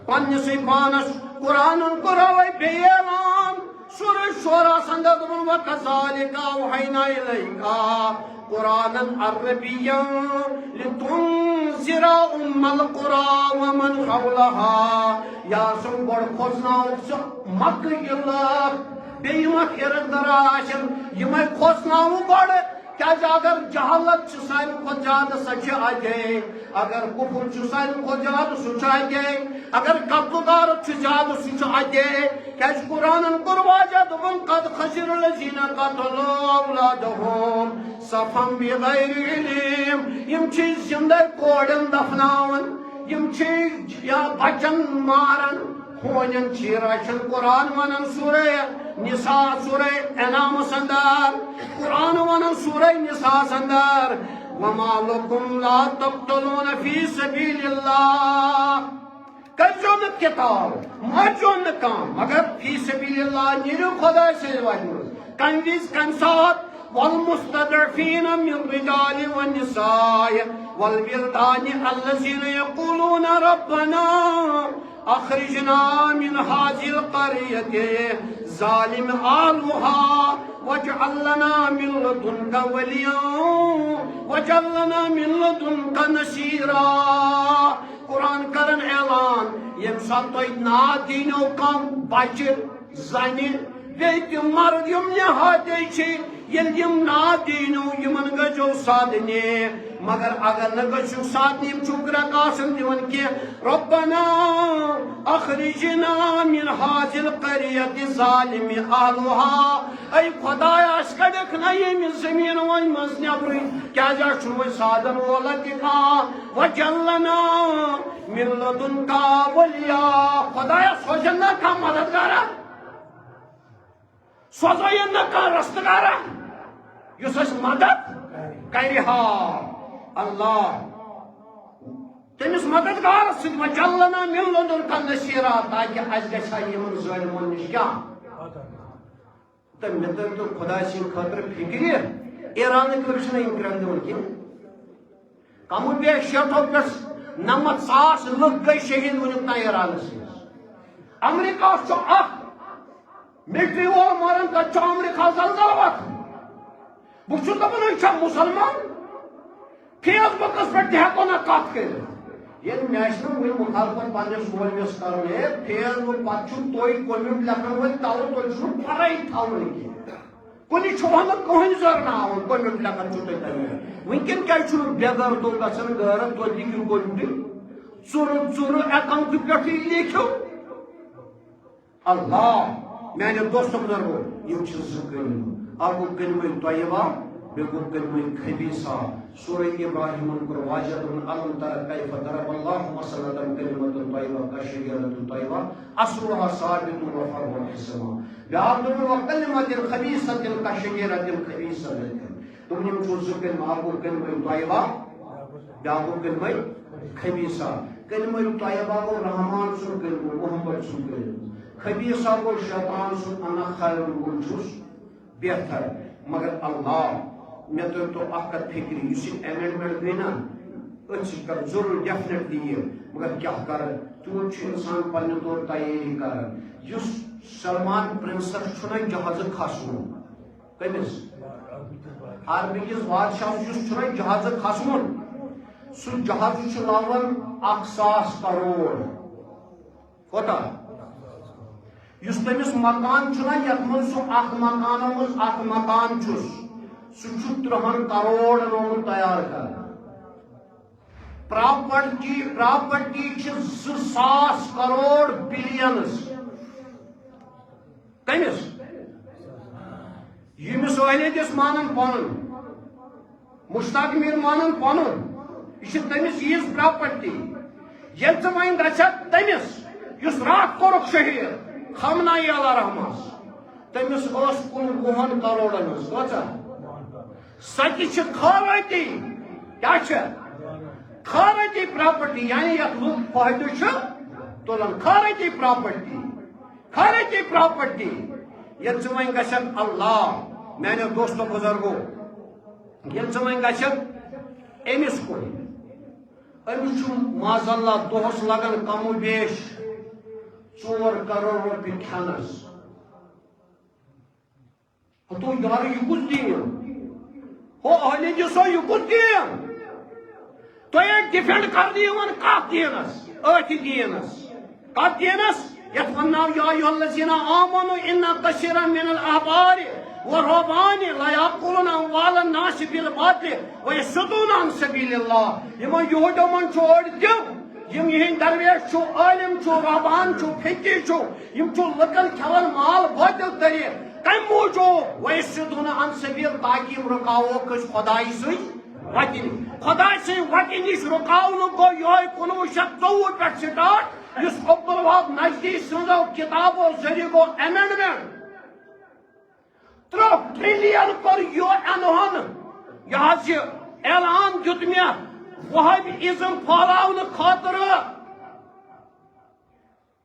پنسے پانس قرآن قرآن بیان سورہ شورا سندر وَكَذَلِكَ أَوْحَيْنَا إِلَيْكَ قُرْآنًا عَرَبِيًّا لِتُنذِرَ أُمَّ الْقُرَىٰ وَمَنْ حَوْلَهَا یا سن گۄڈٕ کھوژناوُکھ ژٕ مکہٕ علاقہٕ بیٚیہِ یِم اَتھ اِرد گِرد آسن یِمے کھوژناوُکھ گۄڈٕ کیازِ اگر جہالت چھ ساروی کھۄتہٕ زیادٕ سۄ چھِ اتے اگر کفر چھ ساروی کھۄتہٕ زیادٕ سُہ چھُ اتے اگر قتل غارت چھ زیادٕ سُہ چھُ اتے کیازِ قرآنن کوٚر واضح دوٚپُن قد خسر الذین قتلوا اولادهم صفا بغیر علم یِم چھِ زندے کورٮ۪ن دفناوان یِم چھِ یا بچن ماران ہونٮ۪ن چھِ رچھان قرآن ونان سورہ نساء سورہ انعام اندر قرآن ونان سورہ نساء اندر وما لکم لا تقتلون فی سبیل اللہ کرزو نہ کتاب مرزو نہ کام مگر فی سبیل اللہ نیرو خدا سے وجہ کم وز کم سات والمستضعفين من الرجال والنساء والولدان الذين يقولون ربنا أخرجنا من هذه القرية ظالم أهلها واجعل لنا من لدنك وليا واجعل لنا من لدنك نصيرا قرآن کرن اعلان یم سات تو ناد دینو کم بچہ زنی بیت مرد یم نہادی چھ یل یم ناد دینو یمن گجو سادنی مگر اگر نہ گجو سادنی یم چوکرک آسن دیون کی ربنا اخرجنا من هذه القرية ظالم اهلها ای خدایا اس کڈک نہ یم زمین ون مز نبر کیا جا چھو سادن ولت کا وجلنا من لدنك ولیا خدایا سوجنا کا مددگارا سوزاین کا رستگارا یس اس مدد کرہا اللہ تمس مددگار سن وجلنا من لدنك نصيرا تاکہ اس گژھا یمن ظالمن نش کیا تو مدد تو خدا سن خاطر فکر ایران کے وچ نہیں کرن دون کی کم بے شٹو پس 90,000 لوگ گئی شہید ونیک نا ایران سے امریکہ چھ اخ ملٹری وول مارن تا چھ امریکہ زلزلہ وقت بچو دپن چھ مسلمان فیس بکس پہ ہیکو نا کت کر یہ نیشنل ون مخالفت پنس مولویس کرن ہے فیس بک پتہ تھی کومنٹ لکھن ول تل تھی پرائی تھون کی کُنہِ چھُ ونان کٕہٕنۍ زرناوُن کومنٹ لکھن چھُ تُہۍ تَمہِ وٕنکٮ۪ن کیٛازِ چھُنہٕ بےٚ گردو گژھان گٲرن توتہِ لیکھِو کومنٹ ژُرٕ اٮ۪کاونٹہٕ پٮ۪ٹھٕے لیکھِو اللہ میانہِ دوستو بُزرگو یِم چھِ زٕ کلمہٕ اکھ گوٚو کلمہ طیبہ بیٚیہِ گوٚو کلمہ خبیثہ سورہ ابراہیمن کوٚر واضح دوٚپُن الم تر کیف ضرب اللہ مثلا کلمة طیبہ کشجرة طیبہ اصلها ثابت وفرعها في السماء بیاکھ دوٚپُن وکلمة خبیثة کشجرة خبیثة دوٚپُن یِم چھُ زٕ کلمہٕ اکھ گوٚو کلمہ طیبہ بیاکھ گوٚو کلمہ خبیثہ کلمہ طیبہ گوٚو رحمان سُنٛد کلمہ محمد سُنٛد کلمہ خبیثہ گوٚو شیطان سُنٛد انا خیر بہٕ چھُس بہتر مگر اللہ مےٚ تٔر تو اکھ کتھ فکری یُس یہِ ایمینڈمنٹ گٔے نا أسۍ کر ضروٗر ڈیفنیٹلی یہِ مگر کیٛاہ کرٕ تیوٗت چھُ اِنسان پننہِ طور تیٲری کران یُس سلمان پرنسس چھُنہ جہاز کھسون کمس عربکس بادشاہ چھُنہ جہاز کھسون سہ جہاز چھُ لاگان 1,000 کروڑ کوتاہ یس تمس مکان چھُنہ یتھ منٛز سہ اکھ مکانو منٛز اکھ مکان چھُس سہ چھُ 3 کروڑ آمُت تیار کرنہٕ پراپرٹی چھ 2,000 کروڑ بلینز کمس یمس اہلیتس مانن پنن مشتاق میر مانن پنن یہ تمس ییز پراپرٹی یل ژٕ وۄنۍ گژھکھ تمس یس راتھ کوٚرُکھ شہید خامنائی اللہ رحمس تمس ٲس 20 کروڑن ہٕنٛز کۭژاہ سۄ تہِ چھِ خٲرٲتی کیاہ چھِ خٲرٲتی پراپرٹی یعنی یتھ لُکھ فٲیدٕ چھُ تُلان خٲرٲتی پراپرٹی یل ژٕ وۄنۍ گژھکھ اللہ میانیو دوستو بزرگو یل ژٕ وۄنۍ گژھکھ أمس کُن أمس چھُ معاذ اللہ دۄہس لگان کم و بیش 4 کروڑ رۄپیہِ کھٮ۪نس تو یار یہ کُس دیٖن ہو اہلِ جسو یہ کُس دیٖن تُہۍ ڈِفینڈ کرنہٕ یِوان کتھ دیٖنس أتھۍ دیٖنس کتھ دیٖنس یتھ ونناو یا ایُہا الذین آمنوا ان کثیرا من الاحبار والرہبان لیأکلون اموال الناس بالباطل ویصدون عن سبیل اللہ یمن یہودیوں چھُ أڑۍ تِم یم یہندۍ درویش چھُ عالم چھُ رہبان چھُ فقیہ چھُ یم چھُ لُکن کھٮ۪وان مال باطل طریقہٕ کمہِ موٗجوٗب ویصدون عن سبیل تاکہ یم رُکاووکھ أسۍ خۄدایہِ سۭتۍ وتہِ نِش خۄدایہِ سۭتۍ وتہِ نِش رُکاونُک گوٚو یِہوٚے 1924 پٮ۪ٹھ سٹارٹ یس عبدالوہاب نجدی سٕنٛزو کتابو ذریعہ گوٚو امینڈمنٹ 3 ٹریلین کوٚر یوٗاینُہن یہِ حظ یہِ اعلان دیُت مےٚ وہابیزم پھہلاونہٕ خٲطرٕ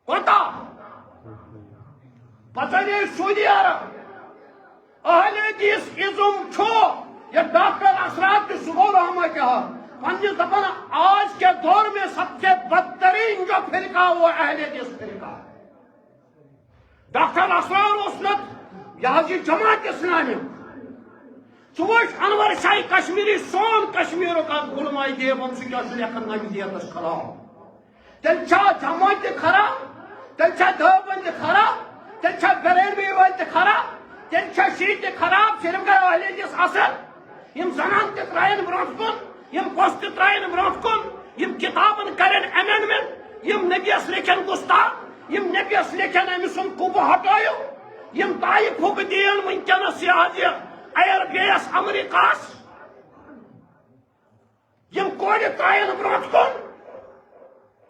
کوتاہ پتہٕ سعودی عرب اہل حدیث ازم چھُ یہ ڈاکٹر اسرات تہِ سُہ گوٚو رحمتہ پنجس دپان آج کے دور میں سب سے بدترین جو فرقہ وہ اہل حدیث فرقہ ڈاکٹر اسرار اسنت یہ جماعت اسلامی چوش انور شاہی کشمیری سون کشمیر کا علماء دیوبند سے کیا لکھن نجدیتس خلاف تیل چھا جماعت خراب تیل چھا دیوبند خراب تیل چھا بریلوی والد خراب تیل چھا شیعہ خراب صرف گئے اہل حدیث اثر یم زنان تہ ترائن برونٛٹھ کُن یم پوسٹ ترائن برونٛٹھ کُن یم کتابن کرن امینڈمنٹ یم نبیس لیکھن گستاخ یم نبیس لیکھن امہِ سُنٛد کُبہٕ ہٹٲیِو یم طائفُک دین ونکیٚنس یہِ حظ یہِ ایر بیس امریکاہس یم کورِ ترائن برونٛٹھ کُن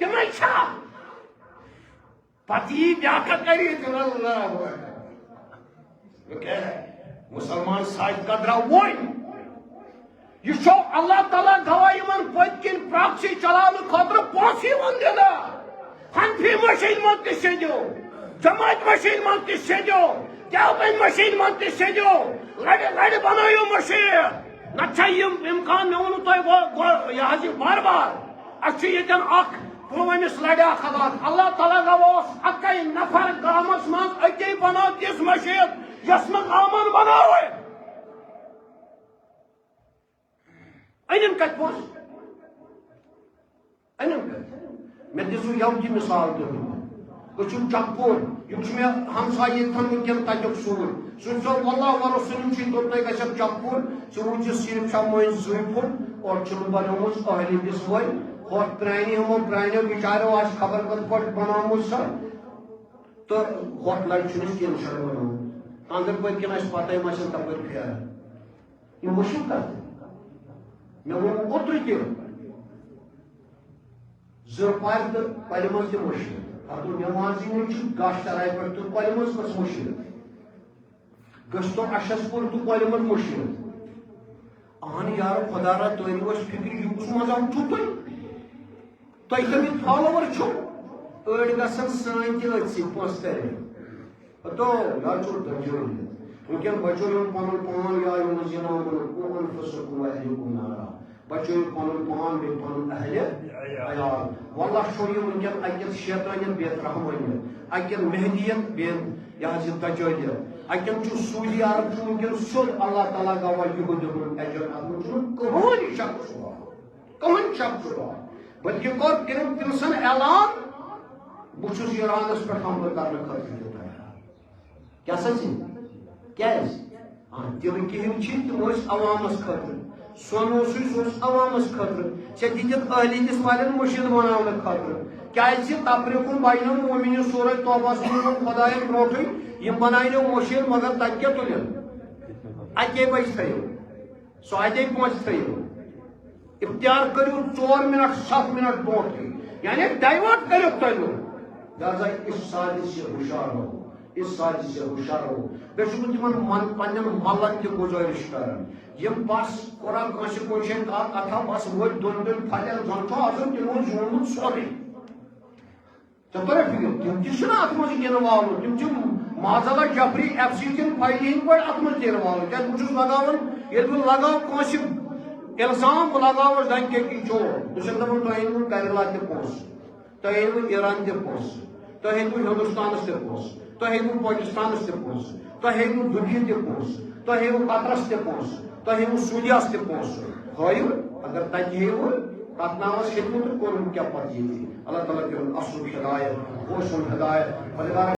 تِمے چھا پتہٕ یی بیاکھ کٔرِتھ مسلمان ساج قدرا وۄنۍ یہ چھو اللہ تعالیٰ گواہ یمن پٔتۍ کِنۍ پراکسی چلاونہٕ خٲطرٕ پونٛسہٕ یِوان دِنہٕ حنفی مشیٖن منٛز تہِ سیٚدیو جماعت مشیٖن منٛز تہِ سیٚدیو دیوبند مشیٖن منٛز تہِ سیٚدیو لڑِ بنٲیِو مشیٖن نتہٕ چھا یم امکان مےٚ ووٚنوٕ تۄہہِ یہِ حظ یہِ بار بار اَسہِ چھُ ییٚتٮ۪ن اکھ پُلوٲمِس لڑِ اکھ حالات اللہ تعالیٰ گواہ اوس اَکے نفر گامس منٛز أتی بنٲو تِژھ مشیٖن یۄس نہٕ گامن بنٲوٕے أنِم کتہِ پونٛسہٕ أنِم کتہِ مےٚ دِژوٕ یوٕ تہِ مثال تُہۍ وٕچھِو چکپور یِم چھُ مےٚ ہمساے ییٚتھن وٕنکٮ۪ن تتیُک سوٗر سُہ صٲب واللہ ورسوٗلِن چھُے دوٚپنَے گژھکھ چکپور ژٕ وٕچھِ صرف چھا مٔنٛزۍ 2 پھُٹ اورٕ چھُنہٕ بنٲومٕژ اہل حدیث وٲلۍ ہوٚتھ پرٛانہِ یِمو پرٛانیو بِچاریو آسہِ خبر کِتھ پٲٹھۍ بنٲومٕژ سۄ تہٕ ہوٚتھ لٹہِ چھُنہٕ أسۍ کیٚنٛہہ شر بنومُت أنٛدٕرۍ پٔکۍ کِنۍ آسہِ پتہٕ یِم آسن تپٲرۍ پھیران یِم وٕچھِو کتھ مےٚ ووٚن اوترٕ تہِ 2 پارِ تہٕ کۄلہِ منٛز تہِ مٔشیٖد اتھ نٮ۪مازی چھُ گاش تراے پٮ۪ٹھ تہٕ کۄلہِ منٛز کٔژ مٔشیٖد گٔژھتو اَشس پوٗر تہٕ کۄلہِ منٛز مٔشیٖد اہن یارٕ خۄدا را تُہۍ نہٕ ٲسۍ فِکرِ یہِ کُس مذہب چھُو تُہۍ کٔمِکۍ فالوور چھِو أڑۍ گژھن سٲنۍ تہِ أتھۍ سۭتۍ پونٛسہٕ ترِ تو یارٕ چھُو دٔرجٲنی ونکٮ۪ن بچٲیِو پنُن پان یا یِم زِنان قوٗ انفسکم واہلِکم نارا بچٲیِو پنُن پان بیٚیہِ پنُن اہلِ عیال واللہ چھُ یہِ ونکٮ۪ن اکٮ۪ن شیطٲنٮ۪ن بیٚیہِ رحمٲنٮ۪ن اکٮ۪ن مہدیَن بیٚیہِ یہ تجالیت اتن سعودی عرب ونکن سیود اللہ تعالیٰ گواہ یہ اجر کہین شک بلکہ کور تم سن اعلان بہت ایرانس پہ حملہ کرنے خاطر تیار کیا سچ کیاز تم کہین تم عوامس خاطر سون عوامس خاطر ٹھیک اہل کس والن مشین بنانے خاطر کیازِ تفریقن بین المؤمنین سورہ توبہ خدائن بروٹھے یہ بنائیو مشین مگر تک کیا تلن اکے بج تھو سو اتے پانچ تھو اختیار کرو 4 منٹ 7 منٹ برونٹھے یعنی ڈائیورٹ کرو تھی لہذا اس سازش سے ہوشیار ہو اس سازش سے ہوشیار ہو بے تم پن ملن تہ گزارش کران یم بس قرآن کنسے کوشن کتھا بس وہ دون پھٹن زن آسان تمو زونمت سورے ٹھیک تم تہ ات مز ین والن تم معذاللہ جفری ایف سی کن فائلہ ہند پہ ات مز ین والن کیا بہت لگاون یل بہ لگاو کنس الزام بہ لگاوس دنکے کی چور بہت دپان تہ این کیرلا تہ پونس تہ این ایران تہ پونس تہ این ہندوستانس تہ پونس تہ این پاکستانس تہ پونس تہ این دبئی تہ پونس تہ این قطرس تہ پونس تہ این سعودیس تہ پونس ہائو اگر تتہ ہیو تک نامس ہیٚتمُت تہٕ کوٚرُن کیٛاہ پتہٕ ییٚتہِ اللہ تعالیٰ کرن اصل ہدایت خوشن ہدایت